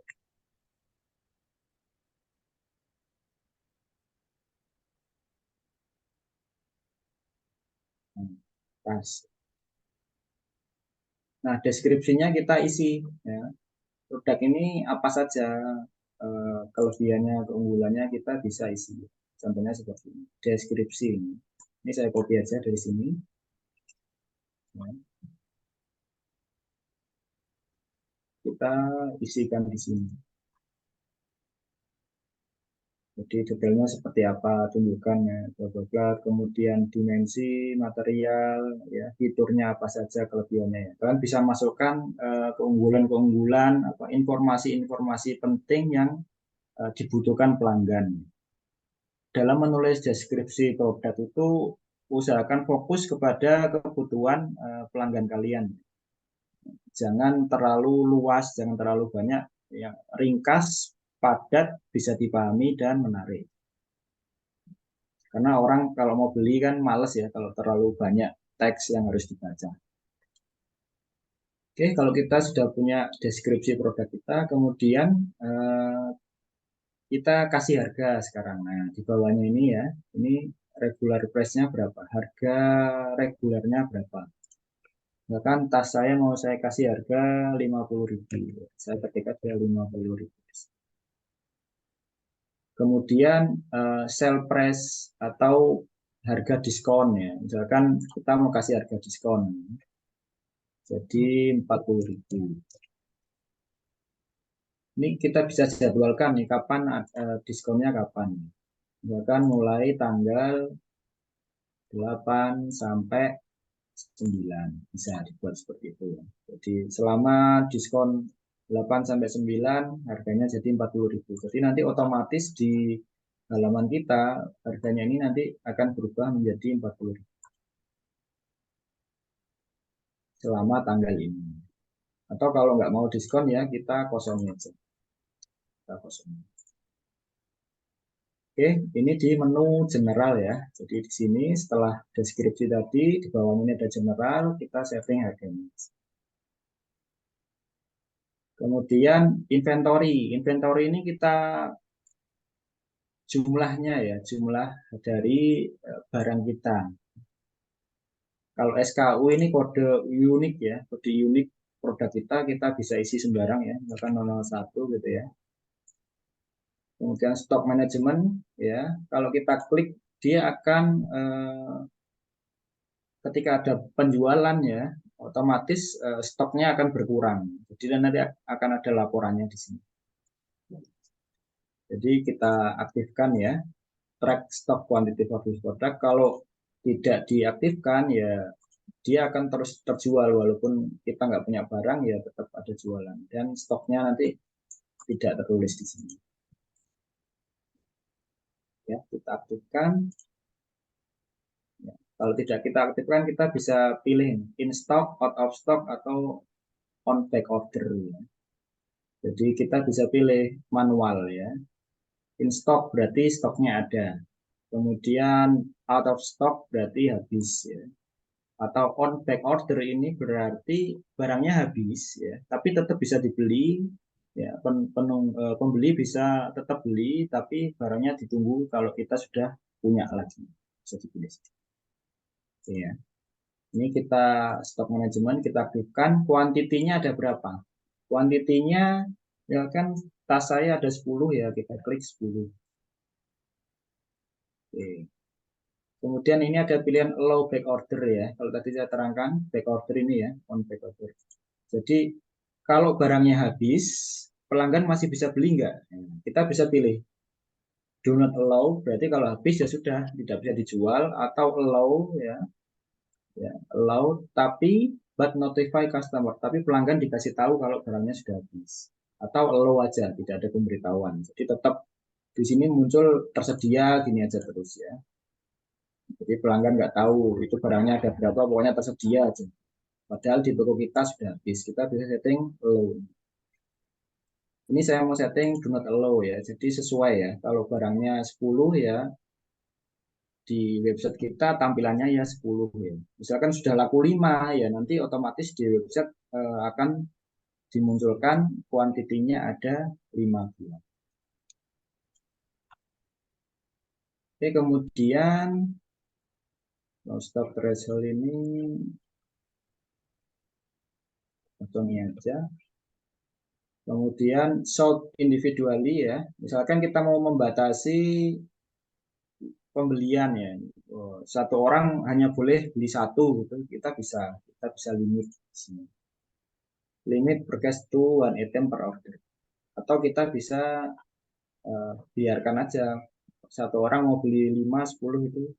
Tas. Nah, deskripsinya kita isi. Ya. Produk ini apa saja kelebihannya, keunggulannya kita bisa isi. Contohnya seperti ini. Deskripsi. Ini saya copy aja dari sini. Ya. Kita isikan di sini. Jadi detailnya seperti apa, tunjukkannya, kemudian dimensi, material, ya, fiturnya apa saja kelebihannya. Ya. Kalian bisa masukkan keunggulan-keunggulan, informasi-informasi penting yang dibutuhkan pelanggan. Dalam menulis deskripsi produk itu usahakan fokus kepada kebutuhan pelanggan kalian. Jangan terlalu luas, jangan terlalu banyak, yang ringkas, padat, bisa dipahami dan menarik. Karena orang kalau mau beli kan males ya kalau terlalu banyak teks yang harus dibaca. Oke, kalau kita sudah punya deskripsi produk kita, kemudian kita kasih harga sekarang. Nah, di bawahnya ini ya, ini regular price-nya berapa, harga regulernya berapa. Bahkan tas saya mau saya kasih harga 50.000. Saya ketik aja 50.000. Kemudian sell price atau harga diskon ya. Misalkan kita mau kasih harga diskon. Jadi 40.000. Ini kita bisa jadwalkan nih kapan diskonnya kapan. Misalkan mulai tanggal 8 sampai 9. Bisa dibuat seperti itu ya. Jadi selama diskon 8 sampai 9 harganya jadi 40.000. Jadi nanti otomatis di halaman kita harganya ini nanti akan berubah menjadi 40.000 selama tanggal ini. Atau kalau nggak mau diskon ya kita kosongin aja. Kita kosongin. Oke, ini di menu general ya. Jadi di sini setelah deskripsi tadi, di bawah ini ada general, kita setting harganya. Kemudian inventory. Inventory ini kita jumlahnya ya, jumlah dari barang kita. Kalau SKU ini kode unik ya, kode unik produk kita bisa isi sembarang ya, misalkan 001 gitu ya. Kemudian stock management ya, kalau kita klik dia akan ketika ada penjualan ya, otomatis stoknya akan berkurang. Jadi nanti akan ada laporannya di sini. Jadi kita aktifkan ya, track stock quantity for this product. Kalau tidak diaktifkan ya dia akan terus terjual walaupun kita nggak punya barang ya tetap ada jualan dan stoknya nanti tidak tertulis di sini. Ya, kita aktifkan. Ya, kalau tidak kita aktifkan kita bisa pilih in stock, out of stock atau on back order. Ya. Jadi kita bisa pilih manual ya. In stock berarti stoknya ada. Kemudian out of stock berarti habis ya. Atau on back order ini berarti barangnya habis ya, tapi tetap bisa dibeli ya, pembeli bisa tetap beli tapi barangnya ditunggu kalau kita sudah punya lagi bisa dibeli ya. Ini kita stok manajemen kita aktifkan, kuantitinya ada berapa? Kuantitinya ya kan tas saya ada 10 ya, kita klik 10. Oke. Kemudian ini ada pilihan allow back order ya. Kalau tadi saya terangkan back order ini ya, on back order. Jadi kalau barangnya habis, pelanggan masih bisa beli nggak? Kita bisa pilih do not allow, berarti kalau habis ya sudah tidak bisa dijual, atau allow ya, allow tapi but notify customer, tapi pelanggan dikasih tahu kalau barangnya sudah habis. Atau allow aja, tidak ada pemberitahuan. Jadi tetap di sini muncul tersedia gini aja terus ya. Jadi pelanggan nggak tahu itu barangnya ada berapa, pokoknya tersedia aja. Padahal di toko kita sudah habis. Kita bisa setting allow. Ini saya mau setting do not allow ya. Jadi sesuai ya. Kalau barangnya 10 ya di website kita tampilannya ya 10 ya. Misalkan sudah laku 5 ya nanti otomatis di website akan dimunculkan kuantitinya ada 5 buah. Oke, kemudian stop threshold ini potong aja. Kemudian sold individually ya. Misalkan kita mau membatasi pembelian ya. Satu orang hanya boleh beli satu gitu. Kita bisa limit di sini. Limit broadcast to one item per order. Atau kita bisa biarkan aja satu orang mau beli 5 10 itu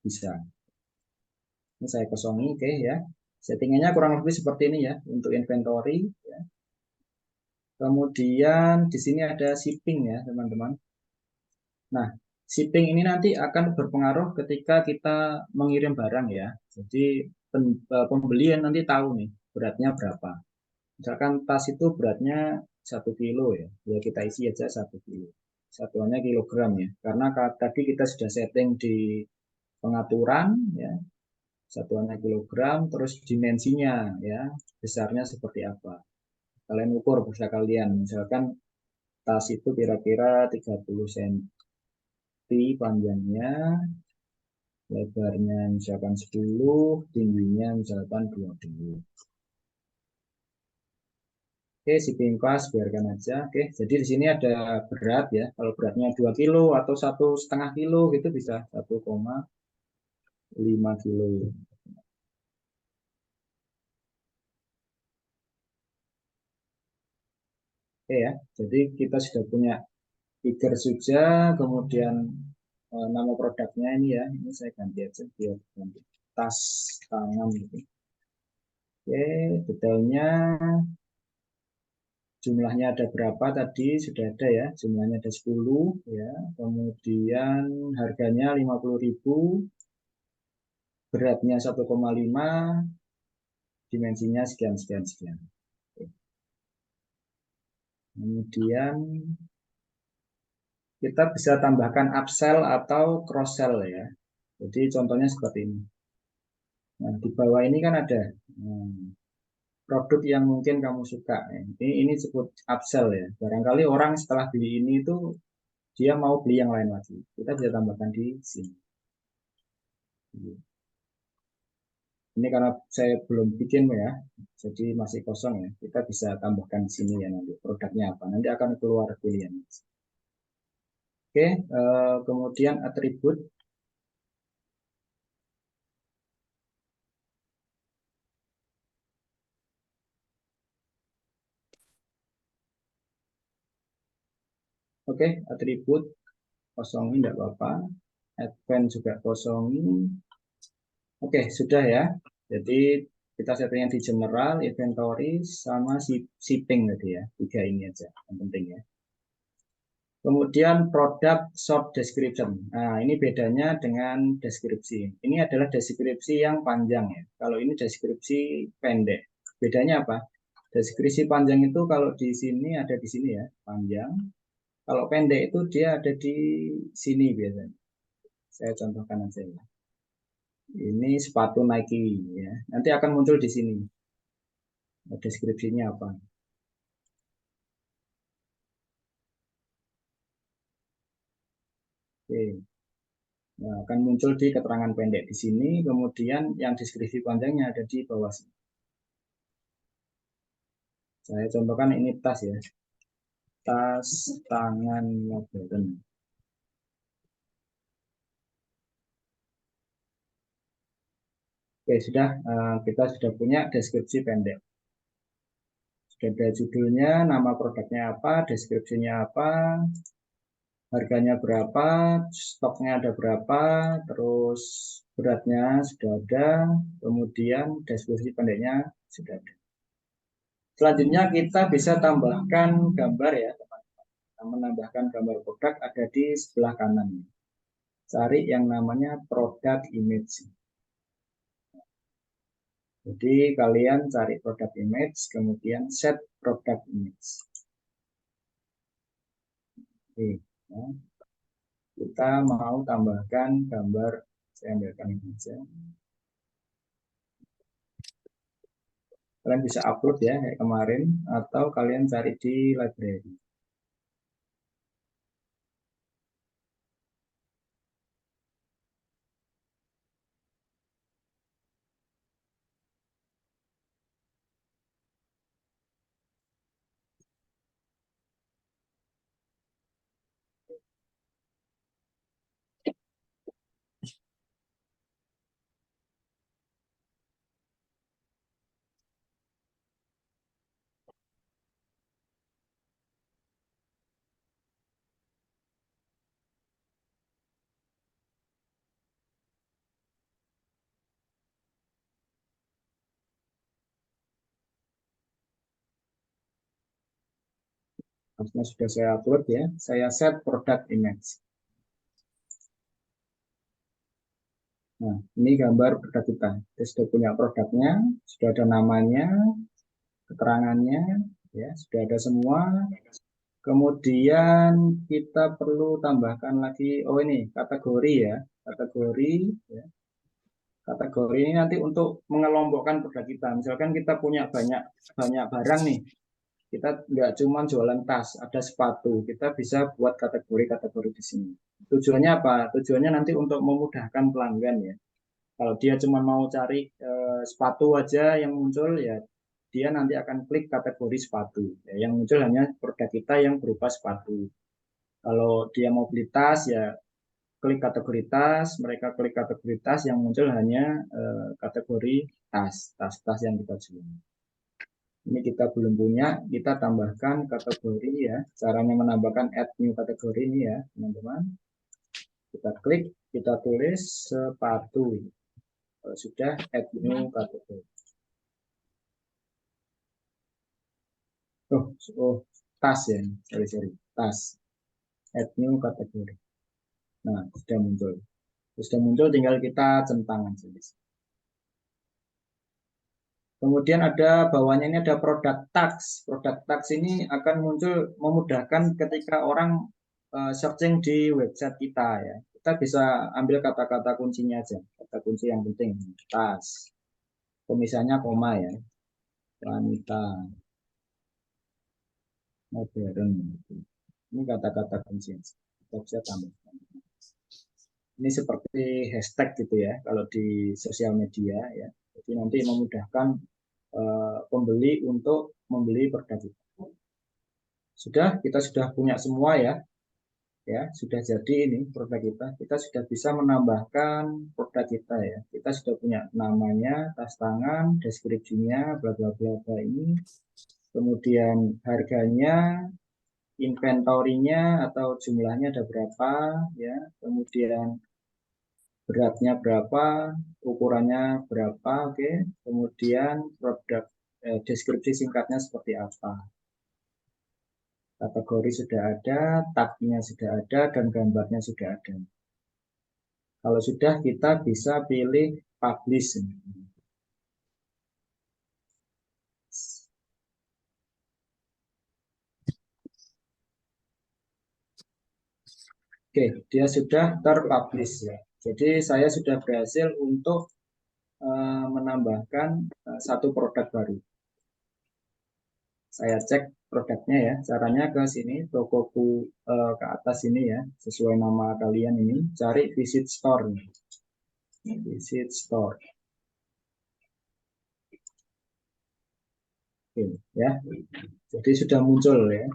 bisa. Ini saya kosongi, oke ya. Settingannya kurang lebih seperti ini ya untuk inventory ya. Kemudian di sini ada shipping ya, teman-teman. Nah, shipping ini nanti akan berpengaruh ketika kita mengirim barang ya. Jadi pembelian nanti tahu nih beratnya berapa. Misalkan tas itu beratnya 1 kilo ya, ya kita isi aja 1 kilo. Satuannya kilogram ya, karena tadi kita sudah setting di pengaturan ya, satuannya kilogram, terus dimensinya ya, besarnya seperti apa. Kalian ukur bisa kalian, misalkan tas itu kira-kira 30 cm panjangnya, lebarnya misalkan 10, tingginya misalkan 20. Oke, shipping cost biarkan aja. Oke, jadi di sini ada berat ya. Kalau beratnya 2 kilo atau 1,5 kilo gitu bisa 1,5 kilo. Oke ya, jadi kita sudah punya figure suja, kemudian nama produknya ini ya, ini saya ganti aja biar ganti. tas tangan gitu. Oke, detailnya jumlahnya ada berapa tadi sudah ada ya, jumlahnya ada 10 ya. Kemudian harganya 50.000, beratnya 1,5, dimensinya sekian sekian sekian. Kemudian kita bisa tambahkan upsell atau cross sell ya. Jadi contohnya seperti ini. Nah, di bawah ini kan ada produk yang mungkin kamu suka. Ini disebut upsell ya. Barangkali orang setelah beli ini itu dia mau beli yang lain lagi. Kita bisa tambahkan di sini. Ini karena saya belum bikin ya, jadi masih kosong ya. Kita bisa tambahkan di sini ya nanti produknya apa. Nanti akan keluar pilihan. Oke, kemudian atribut. Oke, atribut kosongin tidak apa-apa. Advance juga kosongin. Oke, sudah ya. Jadi kita settingnya di general, inventory, sama shipping tadi ya. Tiga ini aja yang penting ya. Kemudian product short description. Nah, ini bedanya dengan deskripsi. Ini adalah deskripsi yang panjang ya. Kalau ini deskripsi pendek. Bedanya apa? Deskripsi panjang itu kalau di sini ada di sini ya, panjang. Kalau pendek itu dia ada di sini biasanya. Saya contohkan aja ya. Ini sepatu Nike ya. Nanti akan muncul di sini. Deskripsinya apa? Oke. Nah, akan muncul di keterangan pendek di sini, kemudian yang deskripsi panjangnya ada di bawah sini. Saya contohkan ini tas ya. Tas tangan modern. Oke, sudah kita sudah punya deskripsi pendek. Sudah ada judulnya, nama produknya apa, deskripsinya apa, harganya berapa, stoknya ada berapa, terus beratnya sudah ada, kemudian deskripsi pendeknya sudah ada. Selanjutnya kita bisa tambahkan gambar ya, teman-teman. Menambahkan gambar produk ada di sebelah kanan. Cari yang namanya product image. Jadi kalian cari product image, kemudian set product image. Oke, ya. Kita mau tambahkan gambar, saya ambilkan ini saja. Kalian bisa upload ya kayak kemarin, atau kalian cari di library. Harusnya sudah saya upload ya. Saya set product image. Nah, ini gambar produk kita. Kita sudah punya produknya, sudah ada namanya, keterangannya, ya sudah ada semua. Kemudian kita perlu tambahkan lagi, oh ini kategori ya, kategori. Ya. Kategori ini nanti untuk mengelompokkan produk kita. Misalkan kita punya banyak banyak barang nih, kita nggak cuma jualan tas, ada sepatu, kita bisa buat kategori-kategori di sini. Tujuannya apa? Tujuannya nanti untuk memudahkan pelanggan ya. Kalau dia cuma mau cari sepatu aja yang muncul ya, dia nanti akan klik kategori sepatu. Ya, yang muncul hanya produk kita yang berupa sepatu. Kalau dia mau beli tas ya klik kategori tas, mereka klik kategori tas yang muncul hanya kategori tas yang kita jual. Ini kita belum punya, kita tambahkan kategori ya. Caranya menambahkan add new kategori ini ya, teman-teman. Kita klik, kita tulis sepatu. Kalau sudah, add new category. Oh, tas ya, sorry, tas. Add new category. Nah, sudah muncul. Sudah muncul, tinggal kita centang aja. Kemudian ada bawahnya ini ada product tags. Product tags ini akan muncul memudahkan ketika orang searching di website kita ya. Kita bisa ambil kata-kata kuncinya aja. Kata kunci yang penting. Tas. Misalnya koma ya. Wanita. Modern. Ini kata-kata kunci. Kita bisa tambahkan. Ini seperti hashtag gitu ya. Kalau di sosial media ya. Jadi nanti memudahkan pembeli untuk membeli produk itu. Kita sudah punya semua ya, sudah jadi ini produk kita. Kita sudah bisa menambahkan produk kita ya. Kita sudah punya namanya, tas tangan, deskripsinya, bla bla bla bla ini. Kemudian harganya, inventorinya atau jumlahnya ada berapa ya. Kemudian beratnya berapa, ukurannya berapa, oke. Kemudian produk deskripsi singkatnya seperti apa. Kategori sudah ada, tagnya sudah ada, dan gambarnya sudah ada. Kalau sudah, kita bisa pilih publish. Oke, dia sudah terpublish ya. Jadi saya sudah berhasil untuk menambahkan satu produk baru. Saya cek produknya ya. Caranya ke sini, tokoku ke atas ini ya, sesuai nama kalian ini. Cari visit store. Visit store. Oke, ya. Jadi sudah muncul ya.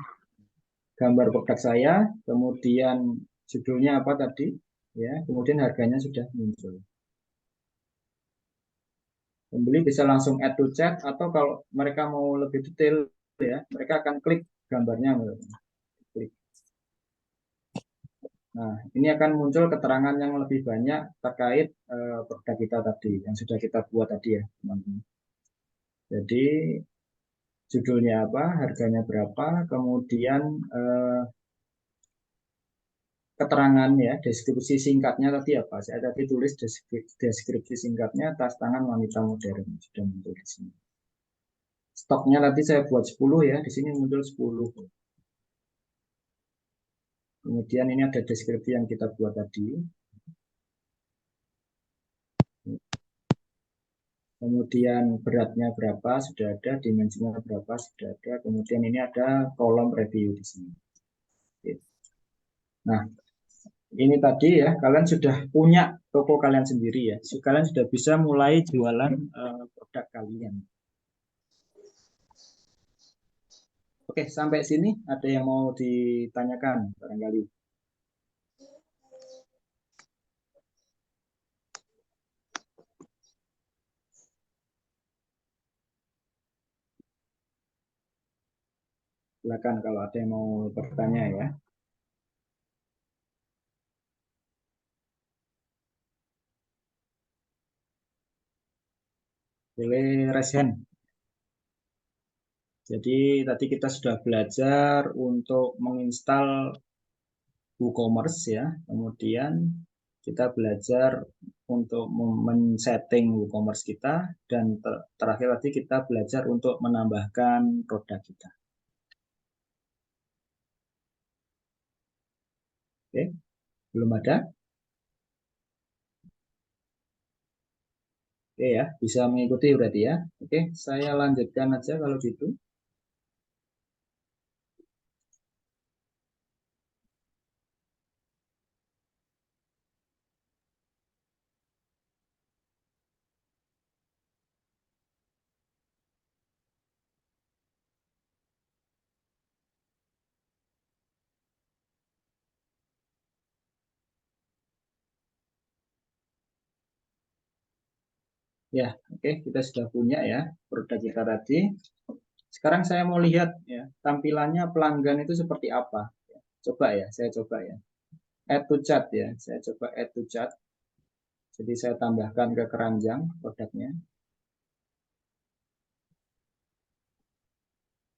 Gambar produk saya, kemudian judulnya apa tadi, ya, kemudian harganya sudah muncul. Pembeli bisa langsung add to chat atau kalau mereka mau lebih detail ya, mereka akan klik gambarnya. Klik. Nah, ini akan muncul keterangan yang lebih banyak terkait produk kita tadi, yang sudah kita buat tadi ya, teman-teman. Jadi judulnya apa, harganya berapa, kemudian keterangan ya, deskripsi singkatnya tadi apa? Saya tadi tulis deskripsi singkatnya tas tangan wanita modern sudah muncul di sini. Stoknya tadi saya buat 10 ya, di sini muncul 10. Kemudian ini ada deskripsi yang kita buat tadi. Kemudian beratnya berapa sudah ada, dimensinya berapa sudah ada. Kemudian ini ada kolom review di sini. Nah, ini tadi ya, kalian sudah punya toko kalian sendiri ya. Kalian sudah bisa mulai jualan produk kalian. Oke, sampai sini ada yang mau ditanyakan barangkali. Silakan kalau ada yang mau bertanya ya. Boleh resen. Jadi tadi kita sudah belajar untuk menginstal WooCommerce ya. Kemudian kita belajar untuk men-setting WooCommerce kita dan terakhir tadi kita belajar untuk menambahkan produk kita. Oke, belum ada? Oke ya, bisa mengikuti berarti ya. Oke, saya lanjutkan aja kalau gitu. Ya, oke, kita sudah punya ya produk kita tadi. Sekarang saya mau lihat ya tampilannya pelanggan itu seperti apa. Coba ya, saya coba ya. Add to chat ya, saya coba add to chat. Jadi saya tambahkan ke keranjang produknya.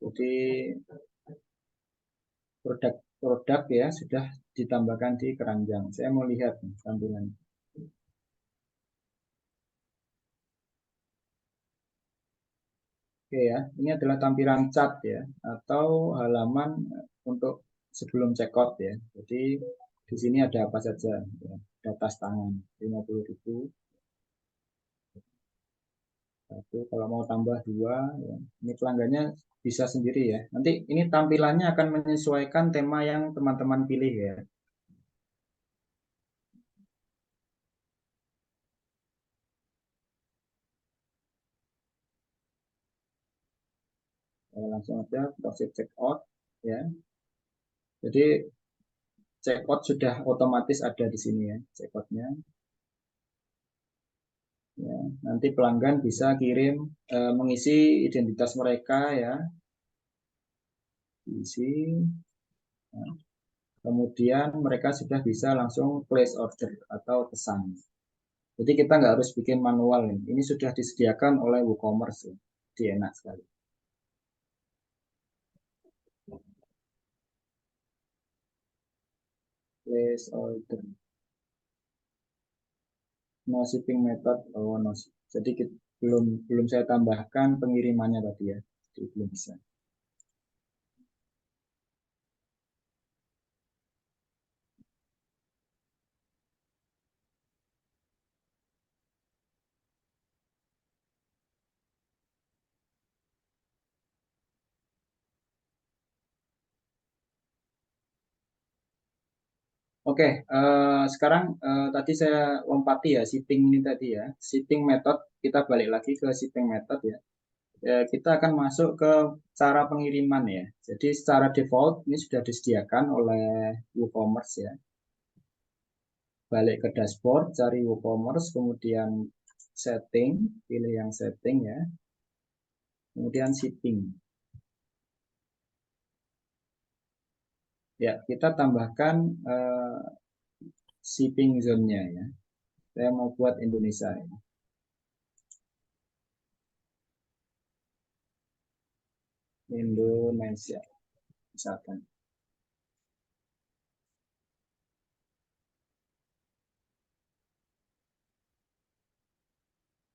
Jadi produk-produk ya sudah ditambahkan di keranjang. Saya mau lihat tampilan. Oke ya, ini adalah tampilan cat ya, atau halaman untuk sebelum checkout ya. Jadi di sini ada apa saja ya. Ada tas tangan 50.000. Satu, kalau mau tambah dua, ya. Ini pelanggannya bisa sendiri ya. Nanti ini tampilannya akan menyesuaikan tema yang teman-teman pilih ya. Langsung aja proses checkout ya. Jadi checkout sudah otomatis ada di sini ya, checkoutnya. Ya, nanti pelanggan bisa kirim mengisi identitas mereka ya, isi. Nah, kemudian mereka sudah bisa langsung place order atau pesan. Jadi kita nggak harus bikin manual nih. Ini sudah disediakan oleh WooCommerce ya. Jadi enak sekali. Place order. No shipping method. Oh, no. Jadi belum belum saya tambahkan pengirimannya tadi ya. Jadi belum bisa. Oke, sekarang tadi saya lompati ya shipping ini tadi ya. Shipping method, kita balik lagi ke shipping method ya. Kita akan masuk ke cara pengiriman ya. Jadi secara default ini sudah disediakan oleh WooCommerce ya. Balik ke dashboard, cari WooCommerce, kemudian setting, pilih yang setting ya. Kemudian shipping. Ya, kita tambahkan shipping zone-nya ya. Saya mau buat Indonesia ya. Indonesia misalkan.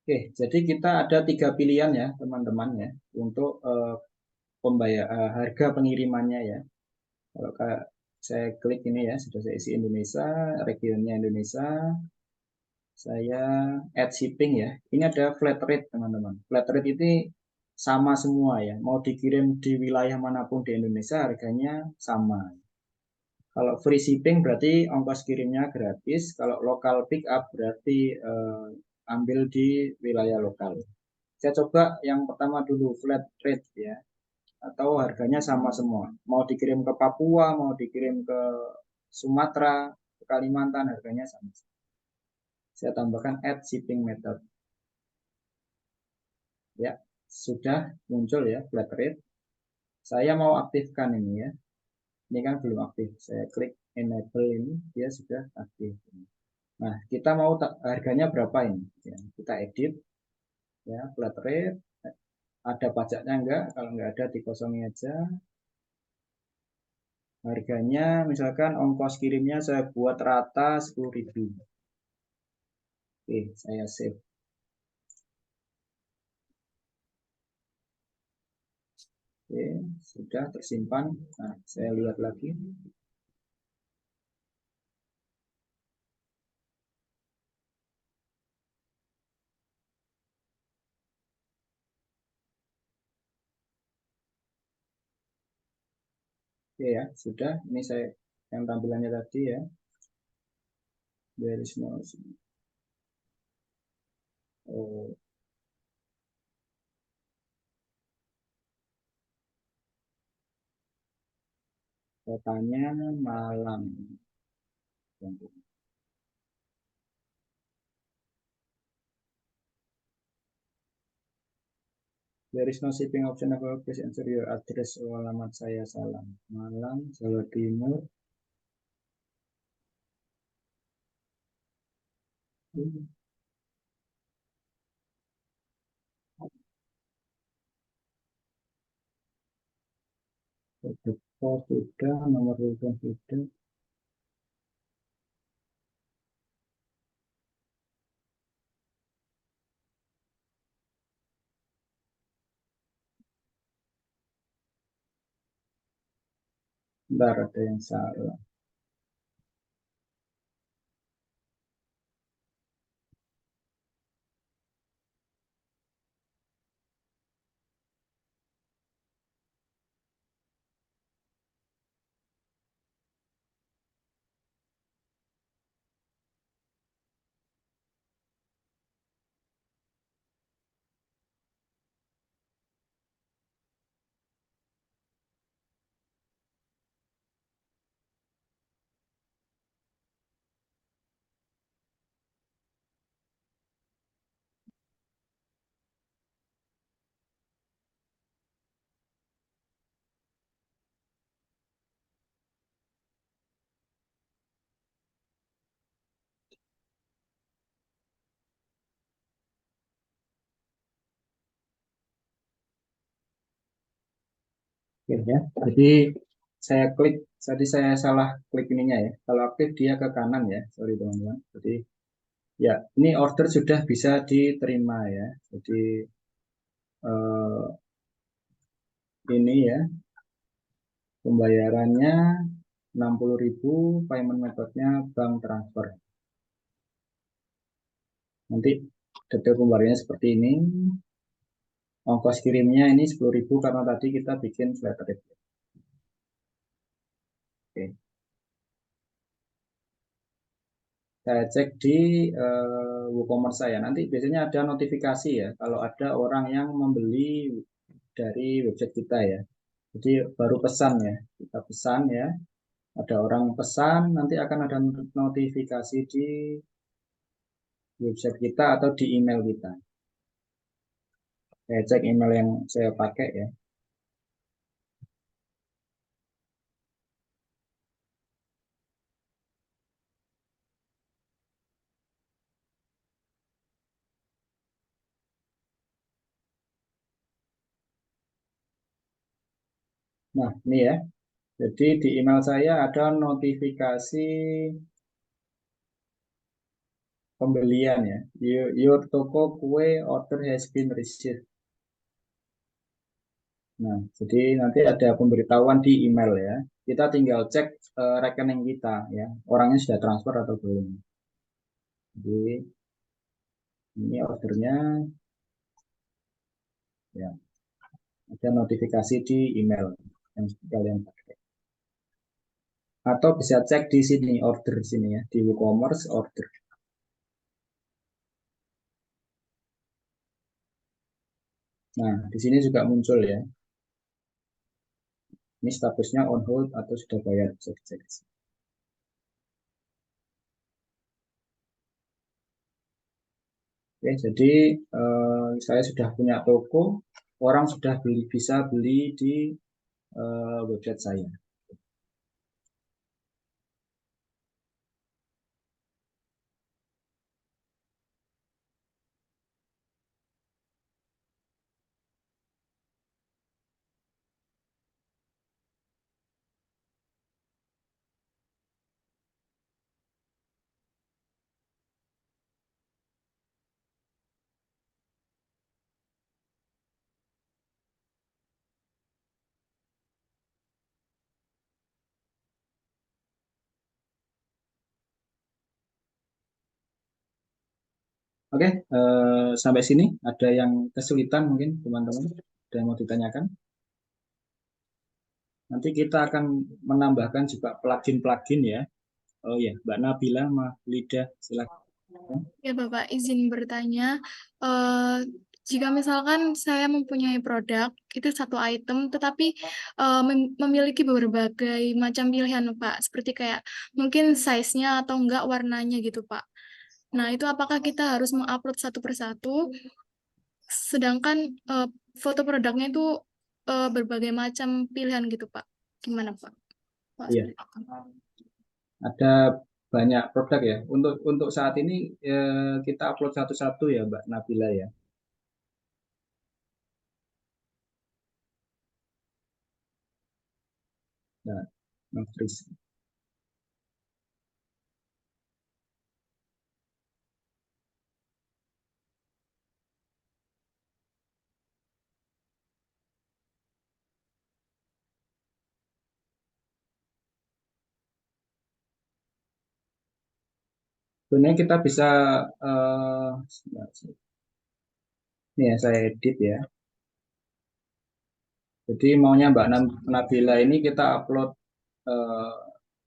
Oke, jadi kita ada 3 pilihan ya teman-teman ya untuk pembayar harga pengirimannya ya. Kalau saya klik ini ya, sudah saya isi Indonesia, regionnya Indonesia, saya add shipping ya. Ini ada flat rate teman-teman. Flat rate ini sama semua ya. Mau dikirim di wilayah manapun di Indonesia harganya sama. Kalau free shipping berarti ongkos kirimnya gratis. Kalau local pick up berarti ambil di wilayah lokal. Saya coba yang pertama dulu flat rate ya, atau harganya sama semua. Mau dikirim ke Papua, mau dikirim ke Sumatera, ke Kalimantan harganya sama. Saya tambahkan add shipping method. Ya, sudah muncul ya flat rate. Saya mau aktifkan ini ya. Ini kan belum aktif. Saya klik enable ini, dia sudah aktif. Nah, kita mau harganya berapa ini? Ya, kita edit ya flat rate. Ada pajaknya enggak? Kalau enggak ada dikosongin aja. Harganya misalkan ongkos kirimnya saya buat rata 10.000. Oke, saya save. Oke, sudah tersimpan. Nah, saya lihat lagi. Oke ya, sudah. Ini saya yang tampilannya tadi ya. There is no oh, kotanya Malang. There is no shipping option available. Please enter your address. Oh, alamat saya salah. Malang, Jawa Timur. Depo sudah, nomor telepon sudah. Bentar, ada yang salah. Oke ya. Jadi saya klik, tadi saya salah klik ininya ya. Kalau aktif dia ke kanan ya. Sorry teman-teman. Jadi ya, ini order sudah bisa diterima ya. Jadi ini ya, pembayarannya 60.000, payment methodnya bank transfer. Nanti detail pembayarannya seperti ini. Ongkos kirimnya ini 10.000 karena tadi kita bikin flat rate. Oke. Saya cek di WooCommerce saya. Nanti biasanya ada notifikasi ya kalau ada orang yang membeli dari website kita ya. Jadi baru pesan ya, kita pesan ya. Ada orang pesan, nanti akan ada notifikasi di website kita atau di email kita. Saya cek email yang saya pakai ya. Nah, ini ya. Jadi di email saya ada notifikasi pembelian ya. Your toko kue order has been received. Nah, jadi nanti ada pemberitahuan di email ya. Kita tinggal cek rekening kita ya. Orangnya sudah transfer atau belum. Jadi ini ordernya ya. Ada notifikasi di email yang kalian pakai. Atau bisa cek di sini order sini ya, di WooCommerce order. Nah, di sini juga muncul ya. Ini statusnya on hold atau sudah bayar, bisa dicek. Oke, jadi saya sudah punya toko, orang sudah bisa beli di website saya. Oke, sampai sini ada yang kesulitan mungkin teman-teman, ada yang mau ditanyakan? Nanti kita akan menambahkan juga plugin-plugin ya. Oh ya, Mbak Nabila, Mbak Lida, silakan. Ya Bapak, izin bertanya, eh, jika misalkan saya mempunyai produk, itu satu item, tetapi memiliki berbagai macam pilihan Pak, seperti kayak mungkin size-nya atau enggak warnanya gitu Pak. Nah, itu apakah kita harus mengupload satu persatu, sedangkan foto produknya itu berbagai macam pilihan gitu Pak. Gimana Pak? Pak, Iya, seperti itu. ada banyak produk ya. Untuk saat ini kita upload satu-satu ya Mbak Nabila ya. Nah, Mas Kris. Sebenarnya kita bisa ini ya saya edit ya. Jadi maunya Mbak Nabila ini kita upload eh,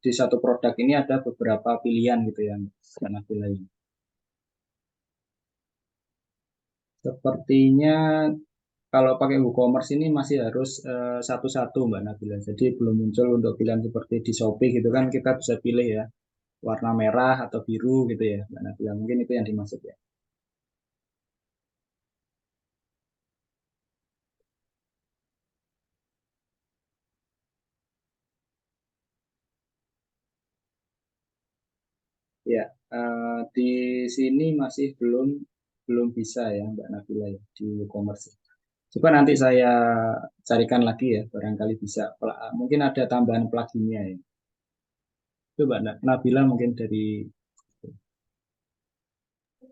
di satu produk ini ada beberapa pilihan gitu ya Mbak Nabila ini. Sepertinya kalau pakai WooCommerce ini masih harus satu-satu Mbak Nabila. Jadi belum muncul untuk pilihan seperti di Shopee gitu kan kita bisa pilih ya warna merah atau biru gitu ya Mbak Nabila. Mungkin itu yang dimaksud ya. Ya, di sini masih belum bisa ya Mbak Nabila ya di WooCommerce. Coba nanti saya carikan lagi ya, barangkali bisa. Mungkin ada tambahan pluginnya ya. Coba Nabila mungkin dari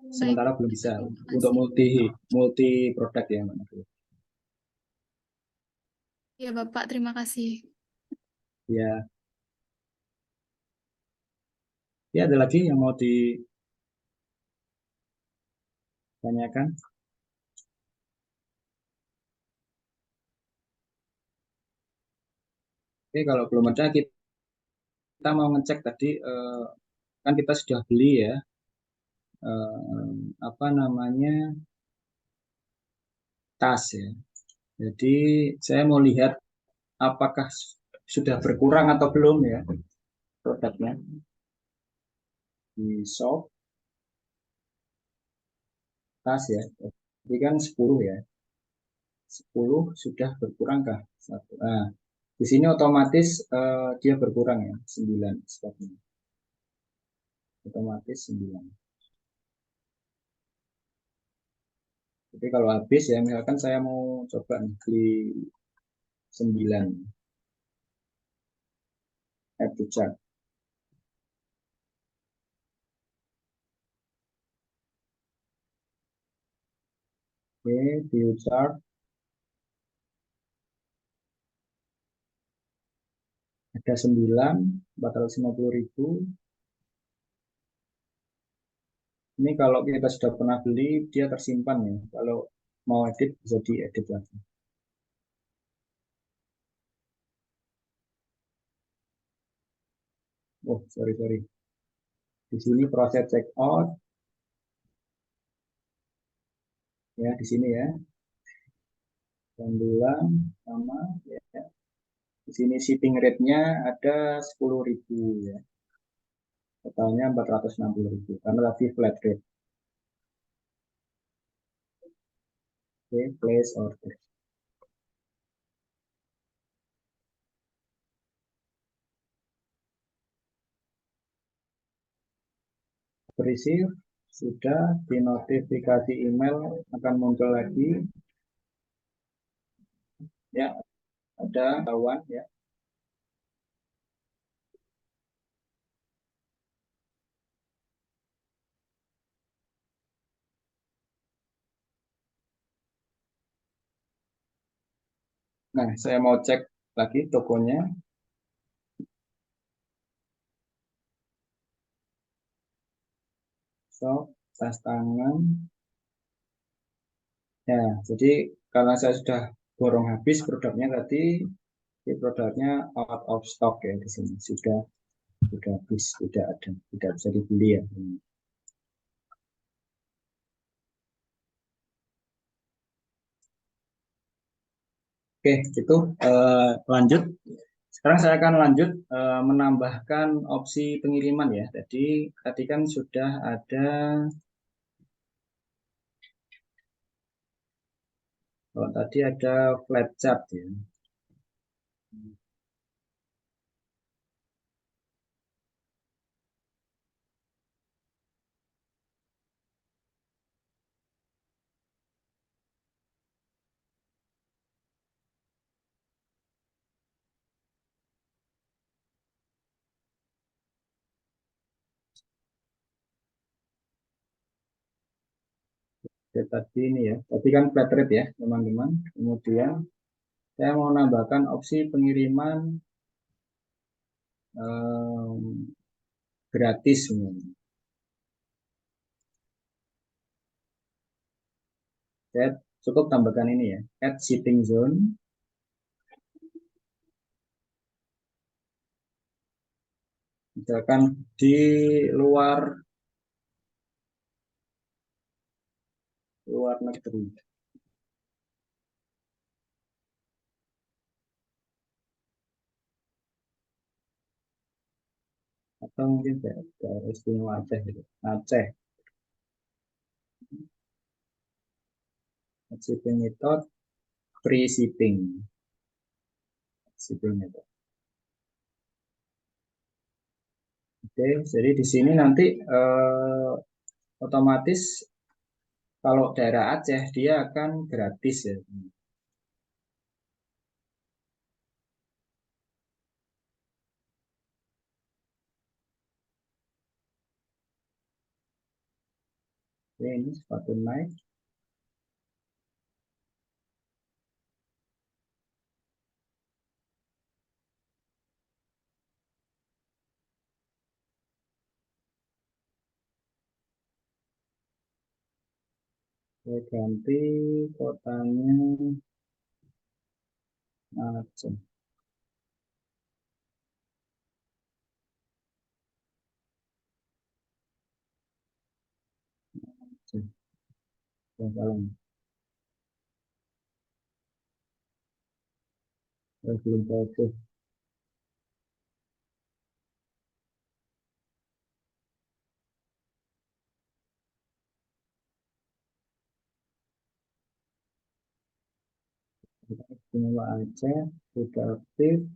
Baik, sementara belum bisa terima untuk kasih. multi produk ya Mbak Nabila. Ya, Bapak, terima kasih. Ya, ya ada lagi yang mau ditanyakan? Oke, kalau belum ada kita mau ngecek tadi kan kita sudah beli ya apa namanya tas ya. Jadi saya mau lihat apakah sudah berkurang atau belum ya produknya di shop tas ya. Jadi kan 10 ya. 10 sudah berkurangkah? Satu. Nah, di sini otomatis dia berkurang ya, 9 stoknya. Otomatis 9. Jadi kalau habis ya, misalkan saya mau coba nih, beli 9 add to chart. Oke, view chart ada 9, 450.000. Ini kalau kita sudah pernah beli, dia tersimpan ya. Kalau mau edit, bisa diedit lagi. Oh, sorry. Di sini proses check out, ya di sini ya. Dan bulan sama ya. Di sini shipping rate-nya ada 10.000 ya. Totalnya 460.000 karena tadi flat rate. Oke, place order. Receive sudah di notifikasi email akan muncul lagi ya, ada kawan ya. Nah, saya mau cek lagi tokonya. So, tas tangan. Ya, jadi karena saya sudah borong habis produknya tadi, di produknya out of stock ya di sini sudah habis, tidak ada, tidak bisa dibeli ya. Oke, itu lanjut. Sekarang saya akan lanjut menambahkan opsi pengiriman ya. Jadi tadi kan sudah ada, oh, tadi ada flat chart ya. Oke, tadi ini ya, tadi kan flat rate ya teman-teman. Kemudian saya mau nambahkan opsi pengiriman gratis. Saya cukup tambahkan ini ya, add shipping zone. Misalkan di luar negeri. Atau mungkin daerah istimewa Aceh gitu. Aceh. Shipping method, free shipping. Shipping method. Oke, jadi di sini nanti otomatis kalau daerah Aceh dia akan gratis ya. Oke, ini sepatu naik. Saya ganti kotanya Aceh. Aceh. Bangkalan. Saya belum tahu. Istimewa Aceh sudah aktif.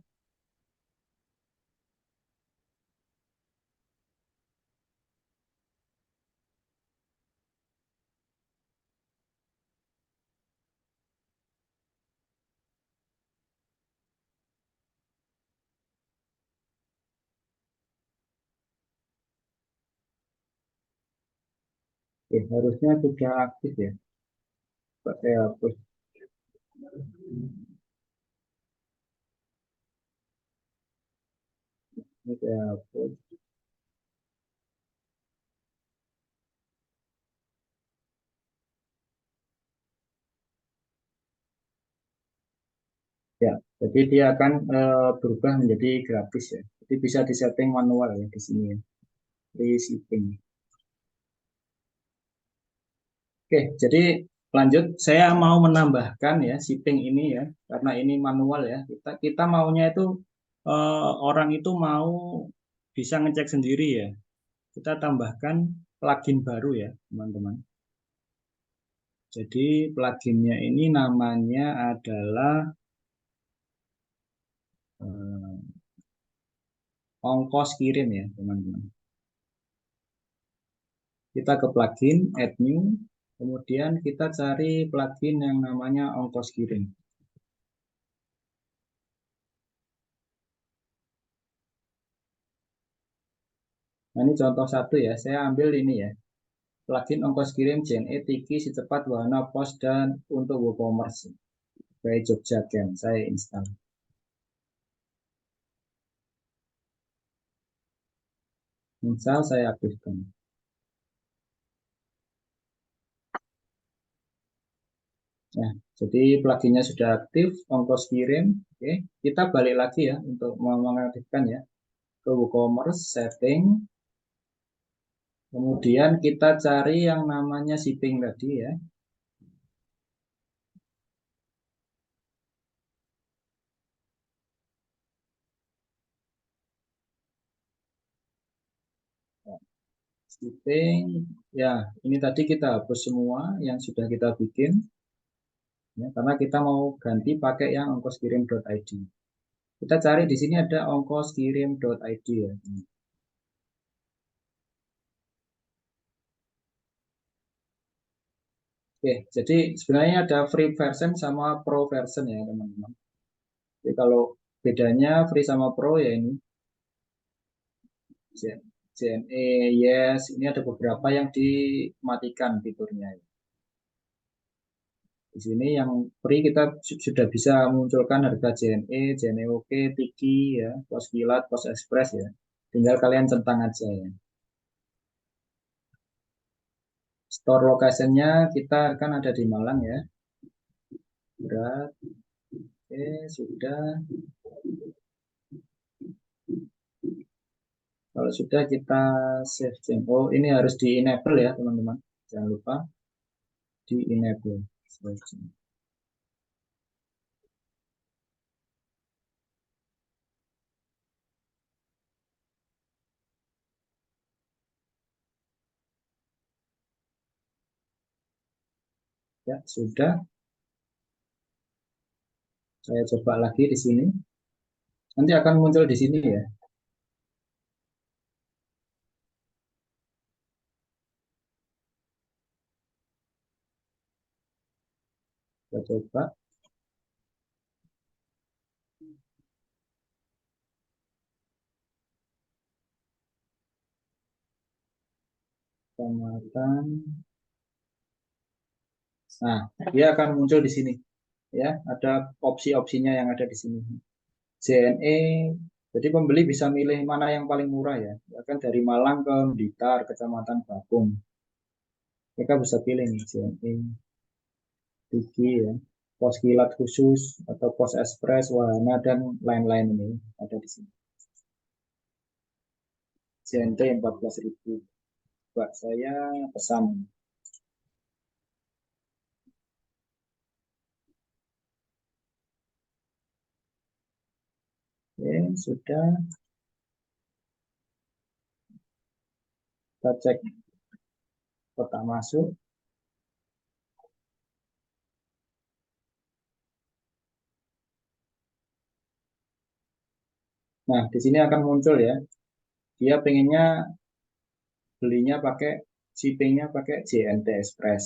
Harusnya sudah aktif ya. Pak, saya hapus. Ini saya hapus. Ya, jadi dia akan berubah menjadi gratis ya. Jadi bisa disetting manual ya di sini ya. Free shipping. Oke, jadi lanjut. Saya mau menambahkan ya shipping ini ya, karena ini manual ya. Kita maunya itu orang itu mau bisa ngecek sendiri ya. Kita tambahkan plugin baru ya, teman-teman. Jadi pluginnya ini namanya adalah ongkos kirim ya, teman-teman. Kita ke plugin, add new, kemudian kita cari plugin yang namanya ongkos kirim. Nah, ini contoh satu ya, saya ambil ini ya, plugin ongkos kirim JNE Tiki Secepat Wahana Pos dan untuk WooCommerce by Jogja Camp, saya install. Install, saya aktifkan. Nah, jadi pluginnya sudah aktif, ongkos kirim. Oke, kita balik lagi ya untuk mengaktifkan ya ke WooCommerce setting. Kemudian kita cari yang namanya shipping tadi ya. Shipping, ya ini tadi kita hapus semua yang sudah kita bikin. Ya, karena kita mau ganti pakai yang ongkoskirim.id. Kita cari di sini ada ongkoskirim.id ya. Oke, jadi sebenarnya ada free version sama pro version ya teman-teman. Jadi kalau bedanya free sama pro ya ini JNE, yes, ini ada beberapa yang dimatikan fiturnya. Di sini yang free kita sudah bisa munculkan harga JNE, JNEOK, Tiki, ya, Pos Kilat, Pos Express ya. Tinggal kalian centang aja ya. Store location-nya kita kan ada di Malang ya. Berat. Oke, sudah. Kalau sudah kita save change. Oh, ini harus di enable ya, teman-teman. Jangan lupa di enable. Ya, sudah. Saya coba lagi di sini. Nanti akan muncul di sini ya. Kita coba. Kecamatan. Nah, dia akan muncul di sini. Ya, ada opsi-opsinya yang ada di sini. JNE, jadi pembeli bisa milih mana yang paling murah ya. Ya kan dari Malang ke Blitar, Kecamatan Bakung. Mereka bisa pilih nih JNE, Tiki ya, pos kilat khusus atau pos ekspres, wahana dan lain-lain ini ada di sini. JNT 14.000. Buat saya pesan. Oke, sudah. Kita cek kotak masuk. Nah, di sini akan muncul ya. Dia pengennya belinya pakai shippingnya pakai JNT Express.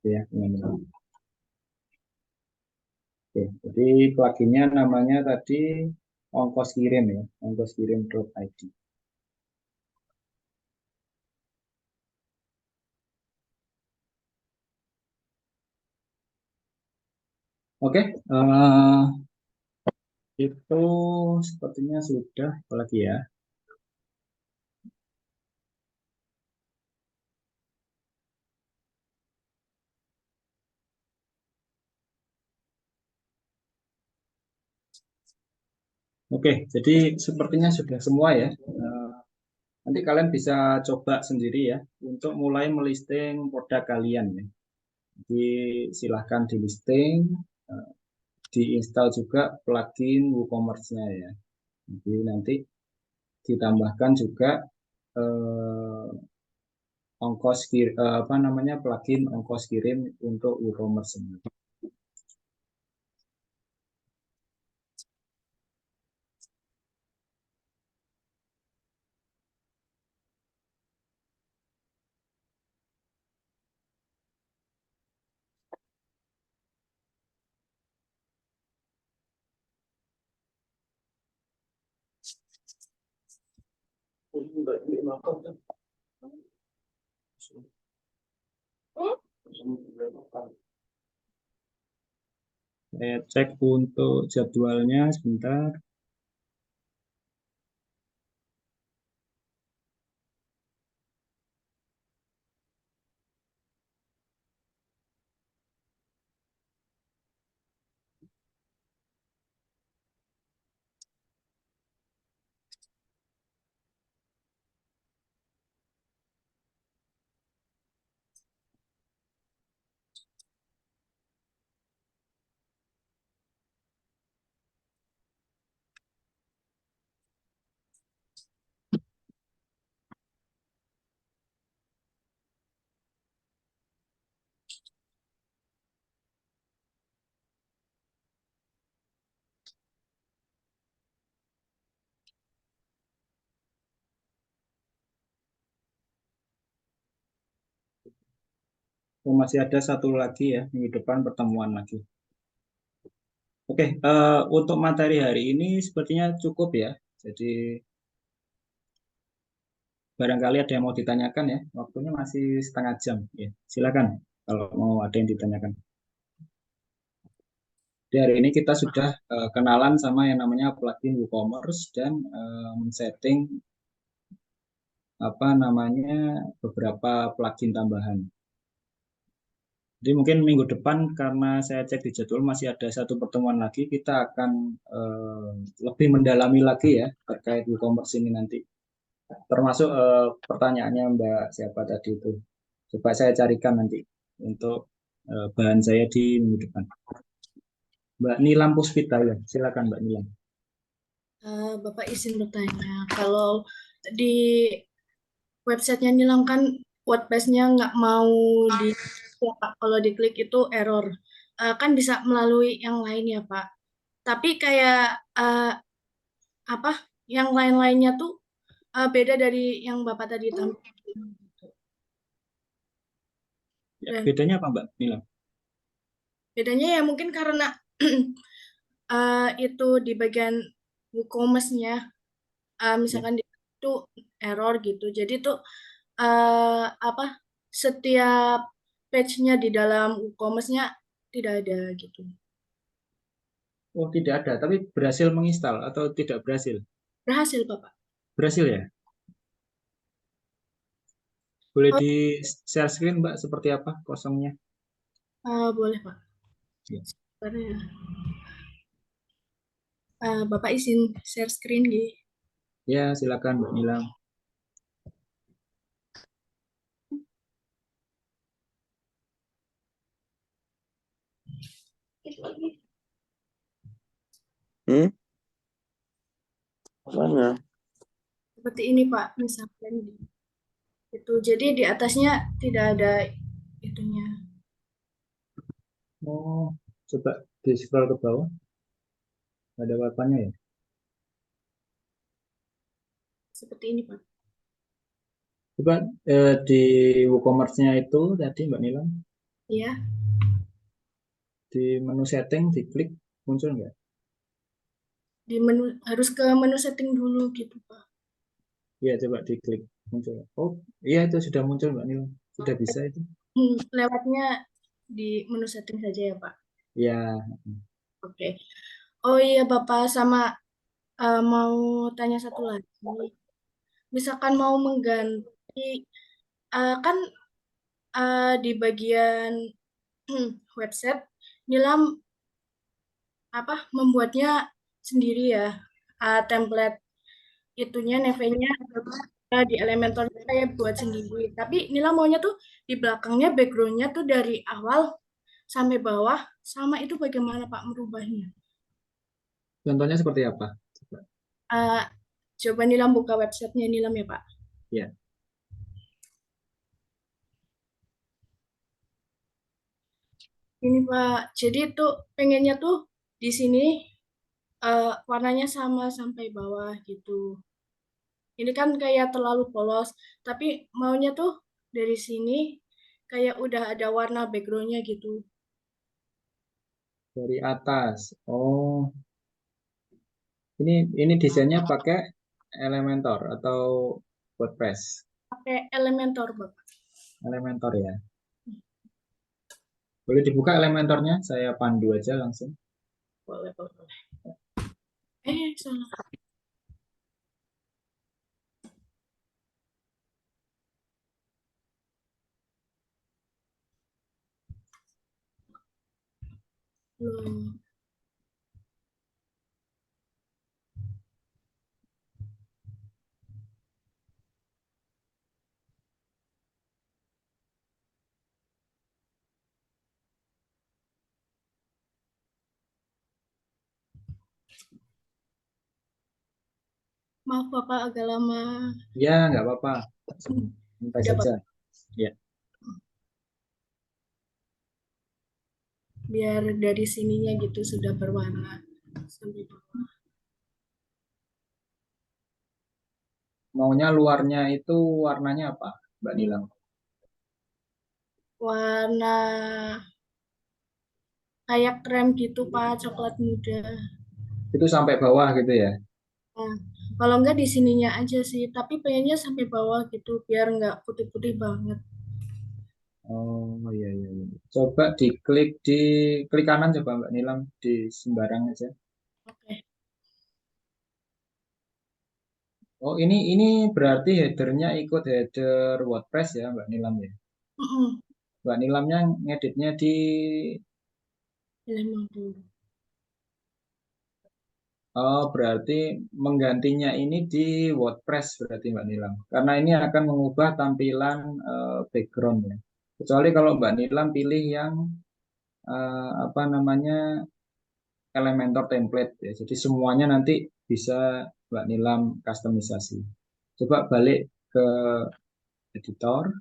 Ya, teman-teman. Oke, jadi pluginnya namanya tadi ongkos kirim ya, ongkos kirim.id. Oke, itu sepertinya sudah, apalagi ya. Oke, jadi sepertinya sudah semua ya. Nanti kalian bisa coba sendiri ya untuk mulai melisting produk kalian ya. Jadi silahkan di listing, diinstal juga plugin WooCommerce-nya ya. Jadi nanti ditambahkan juga eh, apa namanya plugin ongkos kirim untuk WooCommerce. Saya cek untuk jadwalnya sebentar. Oh, masih ada satu lagi ya, minggu depan pertemuan lagi. Oke, untuk materi hari ini sepertinya cukup ya. Jadi barangkali ada yang mau ditanyakan ya. Waktunya masih setengah jam. Ya, silakan. kalau mau ada yang ditanyakan. Di hari ini kita sudah kenalan sama yang namanya plugin WooCommerce dan men-setting apa namanya beberapa plugin tambahan. Jadi mungkin minggu depan karena saya cek di jadwal masih ada satu pertemuan lagi, kita akan lebih mendalami lagi ya terkait WooCommerce ini nanti. Termasuk pertanyaannya Mbak siapa tadi itu. Coba saya carikan nanti untuk bahan saya di minggu depan. Mbak Nilam Puspita ya, silakan Mbak Nilam. Bapak izin bertanya, kalau di websitenya Nilam kan WordPress-nya nggak mau di ya, Pak. Kalau diklik itu error. Kan bisa melalui yang lain ya Pak. Tapi kayak apa? Yang lain-lainnya tuh beda dari yang Bapak tadi tampilkan. Ya, Dan bedanya apa Mbak Nilam? bedanya ya mungkin karena itu di bagian WooCommerce-nya, misalkan itu error gitu. Jadi tuh apa setiap page-nya di dalam WooCommerce-nya tidak ada gitu. Oh tidak ada, tapi berhasil menginstal atau tidak berhasil? Berhasil Bapak. Berhasil ya? Boleh Oh, di share screen Mbak seperti apa kosongnya? boleh Pak. Ya. Sebentar ya. Bapak izin share screen gitu. Ya silakan Mbak Nilam. Mana? Seperti ini Pak, misalkan itu. Jadi di atasnya tidak ada itunya. Oh, coba di scroll ke bawah. Ada apa-apanya ya? Seperti ini Pak. Coba di WooCommerce-nya itu tadi Mbak Nilam, Iya, di menu setting diklik muncul nggak? di menu harus ke menu setting dulu gitu Pak. Iya coba diklik muncul. Oh iya itu sudah muncul Mbak Nilam, sudah bisa itu. Lewatnya di menu setting saja ya Pak. Ya, Oke. Oh iya Bapak, sama mau tanya satu lagi. Misalkan mau mengganti, kan di bagian website, Nilam membuatnya sendiri ya, template itunya, neve-nya di Elementor saya buat sendiri. Tapi Nilam maunya tuh di belakangnya background-nya tuh dari awal sampai bawah, sama itu bagaimana Pak merubahnya? contohnya seperti apa? Coba. Coba Nilam buka websitenya Nilam ya Pak. Ya, Ini Pak, jadi tuh pengennya tuh di sini warnanya sama sampai bawah gitu. Ini kan kayak terlalu polos, tapi maunya tuh dari sini kayak udah ada warna backgroundnya gitu. dari atas. Oh, ini desainnya pakai Elementor atau WordPress? Pakai Elementor Bapak. Elementor ya. Boleh dibuka Elementornya? Saya pandu aja langsung. Boleh, boleh. Salah. Belum. Maaf Bapak agak lama. Ya, nggak apa-apa. Santai Ada saja. Bapak. Ya. Biar dari sininya gitu sudah berwarna sampai bawah. Maunya luarnya itu warnanya apa, Mbak Nilam? Warna kayak krem gitu Pak, coklat muda. Itu sampai bawah gitu ya? Nah, kalau enggak di sininya aja sih, tapi pengennya sampai bawah gitu biar enggak putih-putih banget. Oh iya iya, iya. Coba klik kanan coba Mbak Nilam di sembarang aja. Oke. Oh ini berarti headernya ikut header WordPress ya Mbak Nilam ya. Mm-mm. Mbak Nilamnya ngeditnya di Nilai 50. oh berarti menggantinya ini di WordPress berarti Mbak Nilam. Karena ini akan mengubah tampilan background ya. Kecuali kalau Mbak Nilam pilih yang apa namanya Elementor template ya. Jadi semuanya nanti bisa Mbak Nilam customisasi. Coba balik ke editor.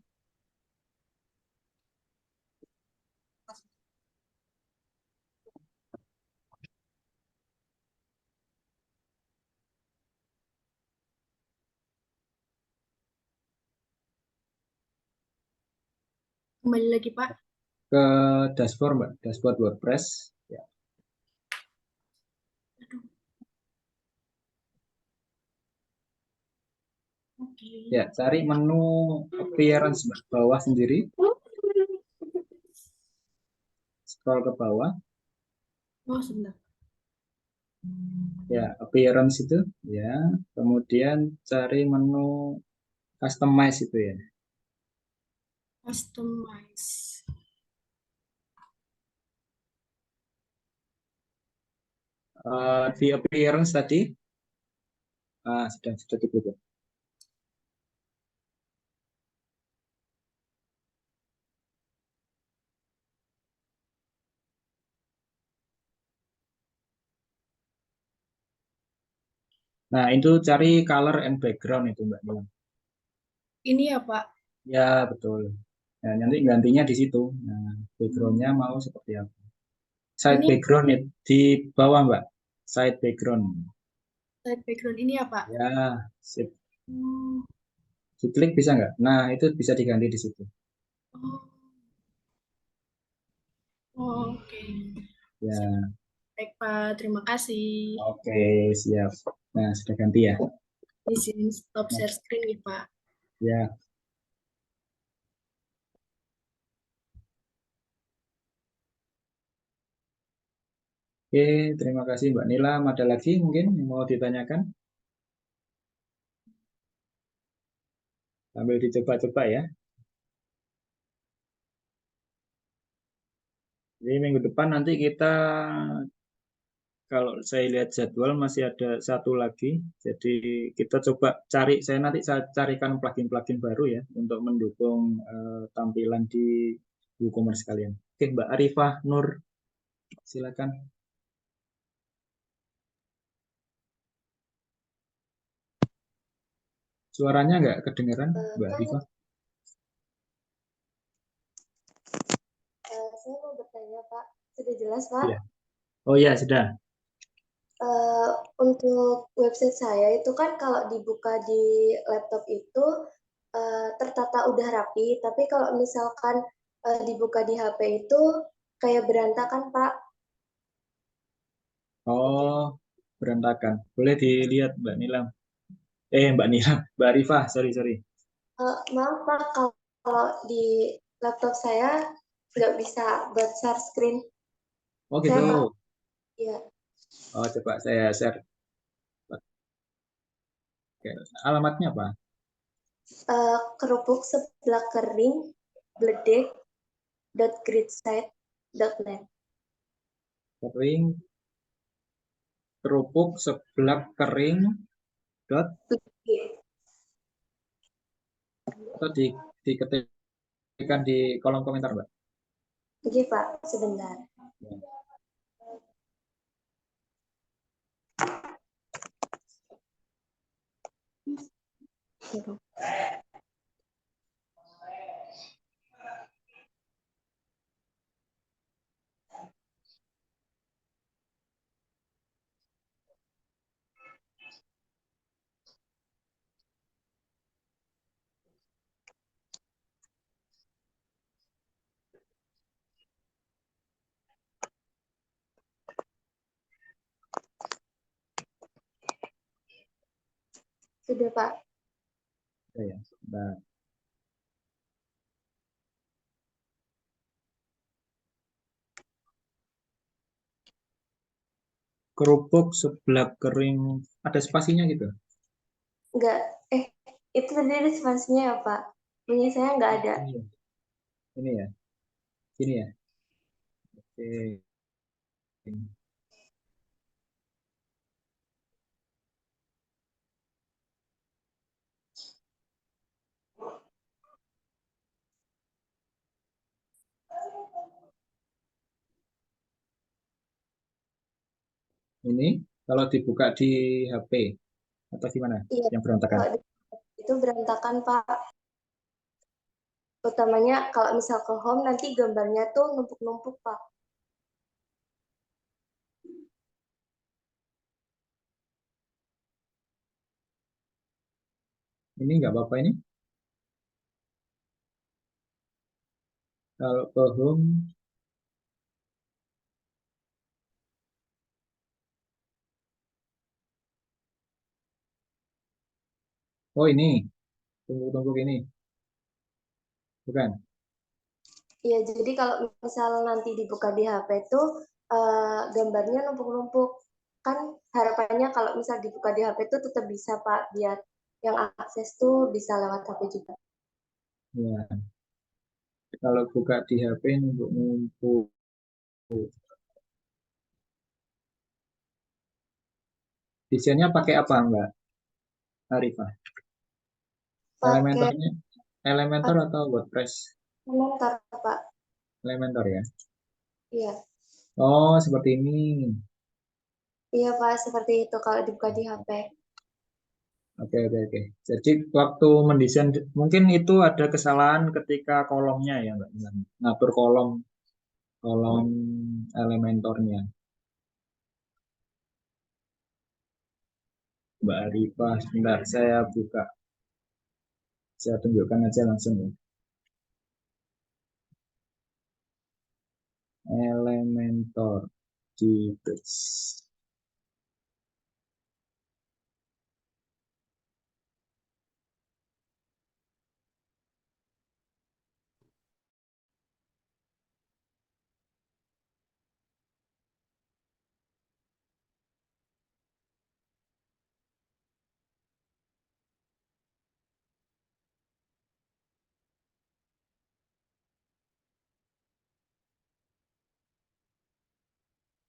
Kembali lagi, Pak. Ke dashboard Mbak, dashboard WordPress ya. Oke. Ya, cari menu appearance Mbak, bawah sendiri, scroll ke bawah. Oh, sebentar. Ya, appearance itu ya. Kemudian cari menu customize itu ya. Customize. Di appearance tadi sudah dibuka. Nah, itu cari color and background itu Mbak Nilam. Ini ya, Pak. Ya, betul. Nah, nanti gantinya di situ. Nah, backgroundnya mau seperti apa? Side Ini background ya, di bawah Mbak. Side background. side background ini ya, Pak. Ya, sip. Hmm. Diklik bisa nggak? Nah, itu bisa diganti di situ. Oh, oh, oke. Ya, Baik, Pak. Terima kasih. oke, siap. Nah, sudah ganti ya. Izin stop Nah, share screen nih, Pak. ya, oke. Terima kasih Mbak Nilam. Ada lagi mungkin yang mau ditanyakan? Sambil dicoba-coba ya. Jadi minggu depan nanti kita, kalau saya lihat jadwal masih ada satu lagi. Jadi kita coba saya carikan plugin-plugin baru ya untuk mendukung tampilan di WooCommerce kalian. Oke, Mbak Arifah Nur, silakan. Suaranya nggak kedengeran, Mbak Kan Arifah? saya mau bertanya Pak, sudah jelas Pak? Iya. Oh iya, sudah. Eh, untuk website saya itu kan kalau dibuka di laptop itu tertata udah rapi, tapi kalau misalkan dibuka di HP itu kayak berantakan Pak. Oh, berantakan. Boleh dilihat Mbak Nilam. Mbak Nilam, Mbak Arifah, sorry, sorry. Maaf Pak, kalau di laptop saya nggak bisa buat share screen. Oh Saya nggak, gitu. ya. Oh, coba saya share. Oke. Alamatnya apa? Kerupuk sebelah kering, bledek.gridsight.net. Kering, kerupuk, seblak kering, dot, atau diketikkan di kolom komentar, Mbak. Oke Pak, sebentar. Sudah Pak. Oke, ya. Nah, kerupuk seblak kering ada spasinya gitu. Enggak, itu tadi spasinya ya Pak. Punya saya nggak ada. Ini ya, ini ya, sini ya. Oke. Ini kalau dibuka di HP atau gimana? Iya, Yang berantakan. kalau itu berantakan Pak. Utamanya kalau misal ke home nanti gambarnya tuh numpuk-numpuk Pak. Ini nggak apa-apa ini. Kalau ke home, oh ini, tumpuk-tumpuk ini, bukan? Iya, jadi kalau misal nanti dibuka di HP tuh gambarnya numpuk-numpuk. Kan harapannya kalau misal dibuka di HP tuh tetap bisa Pak, biar yang akses tuh bisa lewat HP juga. Ya, kalau buka di HP numpuk-numpuk. Desainnya pakai apa Mbak Arifah? Pakai Elementornya, Elementor atau WordPress? komentar Pak. Elementor ya. Iya. Oh, seperti ini. Iya Pak, seperti itu kalau dibuka di HP. Oke, oke, oke. Jadi waktu mendesain mungkin itu ada kesalahan ketika kolomnya ya, Mbak. Ngatur kolom kolom Elementornya. Mbak Arifah, sebentar saya buka. Saya tunjukkan aja langsung ya. Elementor di base.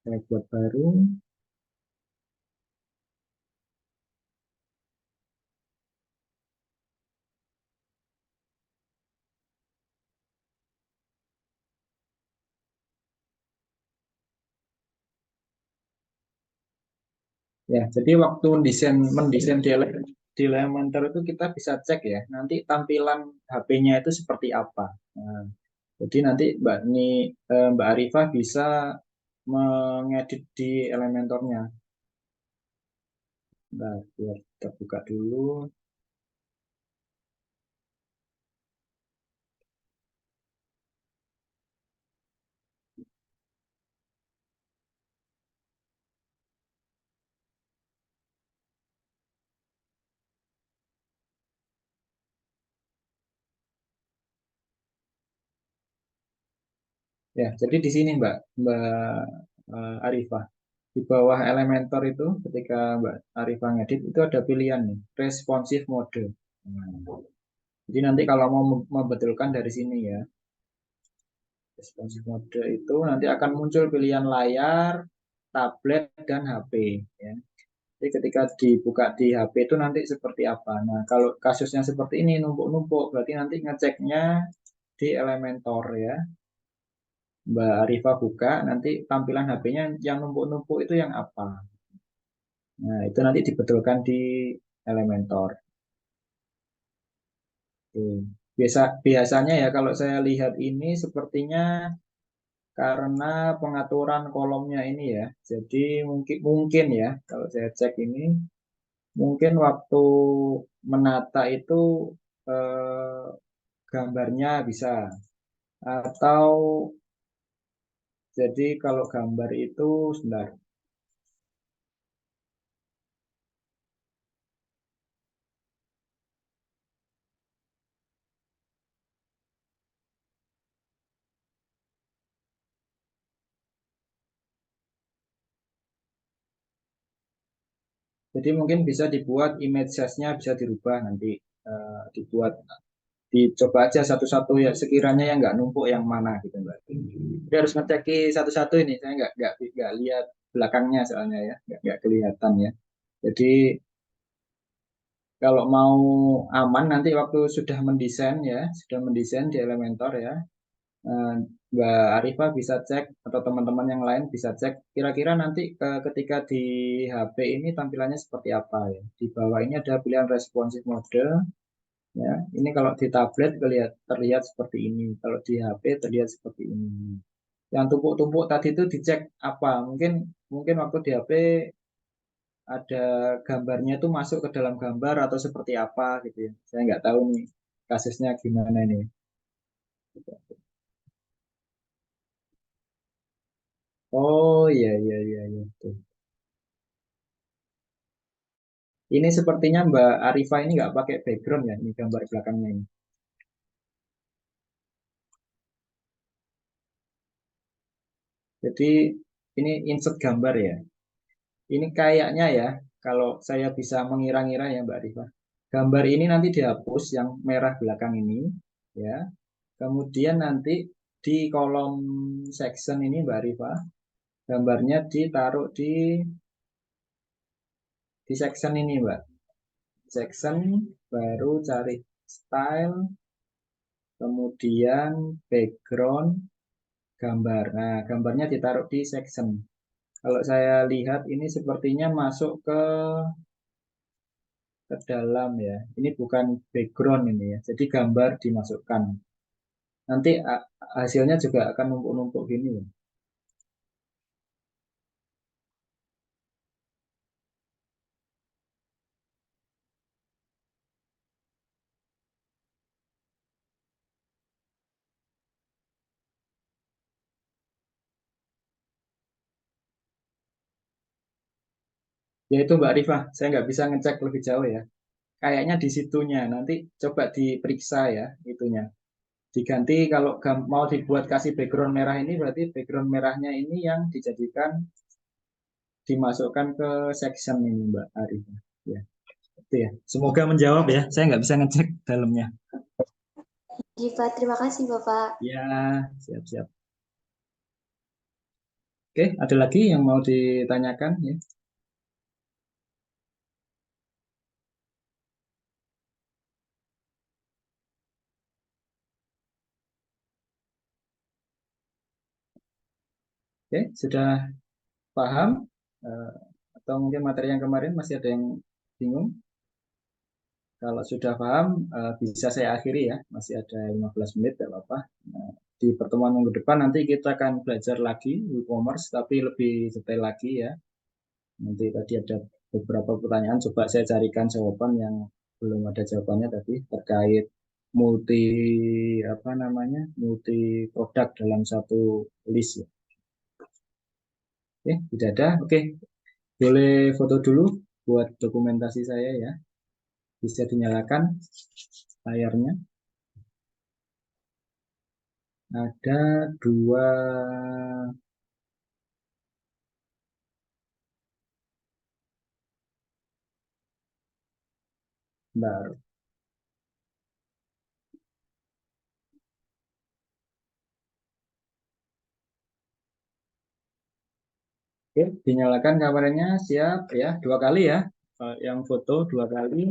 Saya buat baru. Ya, jadi waktu mendesain di Elementor itu kita bisa cek ya, nanti tampilan HP-nya itu seperti apa. Nah, jadi nanti Mbak Arifah bisa mengedit di Elementornya. Nah, biar kita buka dulu. Ya, jadi di sini Mbak Arifah. Di bawah Elementor itu ketika Mbak Arifah ngedit itu ada pilihan nih, responsive mode. Nah, jadi nanti kalau mau membetulkan dari sini ya, responsive mode itu nanti akan muncul pilihan layar, tablet, dan HP. Ya. Jadi ketika dibuka di HP itu nanti seperti apa. Nah, kalau kasusnya seperti ini numpuk-numpuk, berarti nanti ngeceknya di Elementor ya. Mbak Arifah buka, nanti tampilan HP-nya yang numpuk-numpuk itu yang apa. Nah, itu nanti dibetulkan di Elementor. Oke. Biasanya ya kalau saya lihat ini sepertinya karena pengaturan kolomnya ini ya. Jadi mungkin mungkin ya kalau saya cek ini mungkin waktu menata itu eh, gambarnya bisa atau jadi kalau gambar itu sebentar. Jadi mungkin bisa dibuat image size-nya bisa dirubah nanti, dicoba aja satu-satu ya, sekiranya yang nggak numpuk yang mana gitu Mbak. Jadi harus ngeceki satu-satu ini, saya nggak lihat belakangnya soalnya ya, nggak kelihatan ya. Jadi kalau mau aman nanti waktu sudah mendesain di Elementor ya, Mbak Arifah bisa cek atau teman-teman yang lain bisa cek kira-kira nanti ketika di HP ini tampilannya seperti apa ya. Di bawah ini ada pilihan responsive mode ya. Ini kalau di tablet terlihat seperti ini, kalau di HP terlihat seperti ini. Yang tumpuk-tumpuk tadi itu dicek apa? Mungkin waktu di HP ada gambarnya itu masuk ke dalam gambar atau seperti apa gitu ya. Saya nggak tahu nih kasusnya gimana nih. Oh iya iya iya iya. Tuh. Ini sepertinya Mbak Arifa ini nggak pakai background ya, ini gambar belakangnya ini. Jadi ini insert gambar ya. Ini kayaknya ya, kalau saya bisa mengira-ngira ya Mbak Arifa. Gambar ini nanti dihapus yang merah belakang ini ya. Kemudian nanti di kolom section ini Mbak Arifa, gambarnya ditaruh di section ini Mbak. Section baru cari style, kemudian background, gambar. Nah, gambarnya ditaruh di section. Kalau saya lihat ini sepertinya masuk ke dalam ya. Ini bukan background ini ya. Jadi gambar dimasukkan. Nanti hasilnya juga akan numpuk-numpuk gini ya. Ya itu Mbak Rifah, saya nggak bisa ngecek lebih jauh ya. Kayaknya di situnya, nanti coba diperiksa ya itunya. Diganti kalau mau dibuat kasih background merah ini, berarti background merahnya ini yang dijadikan, dimasukkan ke section ini Mbak Arifah. Ya, itu ya. Semoga menjawab ya, saya nggak bisa ngecek dalamnya. Jiva, terima kasih Bapak. Ya, siap-siap. Oke, ada lagi yang mau ditanyakan ya? Oke, sudah paham? Eh, atau mungkin materi yang kemarin masih ada yang bingung? Kalau sudah paham, bisa saya akhiri ya. Masih ada 15 menit, tidak apa-apa. Nah, di pertemuan minggu depan nanti kita akan belajar lagi e-commerce, tapi lebih detail lagi ya. Nanti tadi ada beberapa pertanyaan, coba saya carikan jawaban yang belum ada jawabannya tadi terkait multi multi produk dalam satu list ya. Oke, tidak ada. Oke, boleh foto dulu buat dokumentasi saya ya. Bisa dinyalakan layarnya. Ada dua bentar. Oke, dinyalakan kameranya, siap ya, 2 kali ya. Yang foto 2 kali,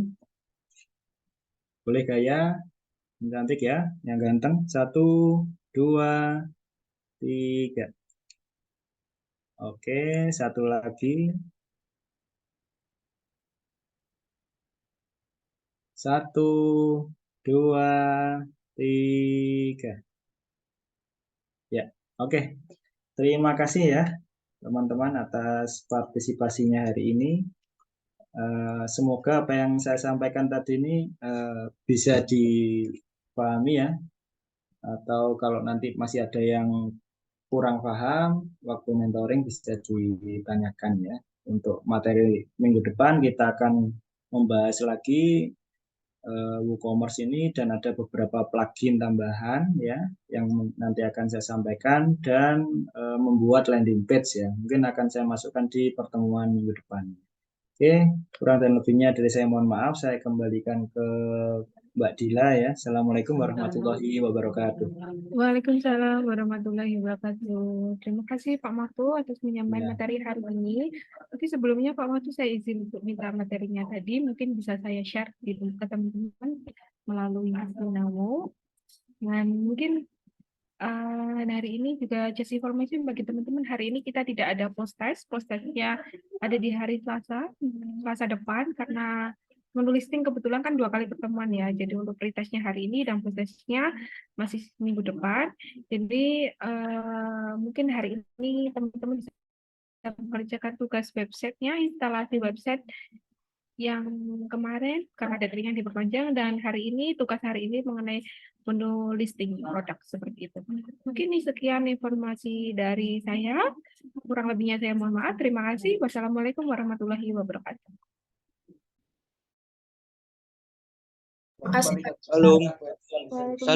boleh gaya, yang cantik ya, yang ganteng. 1, 2, 3. Oke, satu lagi. 1, 2, 3. Ya, oke. Terima kasih ya teman-teman atas partisipasinya hari ini. Semoga apa yang saya sampaikan tadi ini bisa dipahami ya. Atau kalau nanti masih ada yang kurang paham, waktu mentoring bisa ditanyakan ya. Untuk materi minggu depan kita akan membahas lagi WooCommerce ini dan ada beberapa plugin tambahan ya yang nanti akan saya sampaikan dan membuat landing page ya. Mungkin akan saya masukkan di pertemuan minggu depan. Oke, kurang dan lebihnya dari saya mohon maaf. Saya kembalikan ke Mbak Dila ya. Assalamualaikum warahmatullahi wabarakatuh. Waalaikumsalam warahmatullahi wabarakatuh. Terima kasih Pak Mahtu atas menyampaikan Ya. materi hari ini. Tapi sebelumnya Pak Mahtu saya izin untuk minta materinya tadi, mungkin bisa saya share gitu ke teman-teman melalui Namo. Dan mungkin hari ini juga just information bagi teman-teman, hari ini kita tidak ada post-testnya ada di hari Selasa depan, karena menulis listing kebetulan kan 2 kali pertemuan ya, jadi untuk pretestnya hari ini dan post-testnya masih minggu depan. Jadi mungkin hari ini teman-teman bisa mengerjakan tugas websitenya, instalasi website yang kemarin karena deadline yang diperpanjang, dan hari ini tugas hari ini mengenai menu listing produk seperti itu. Mungkin ini sekian informasi dari saya. Kurang lebihnya saya mohon maaf. Terima kasih. Wassalamualaikum warahmatullahi wabarakatuh. Terima kasih, Pak. Salam. Waalaikumsalam.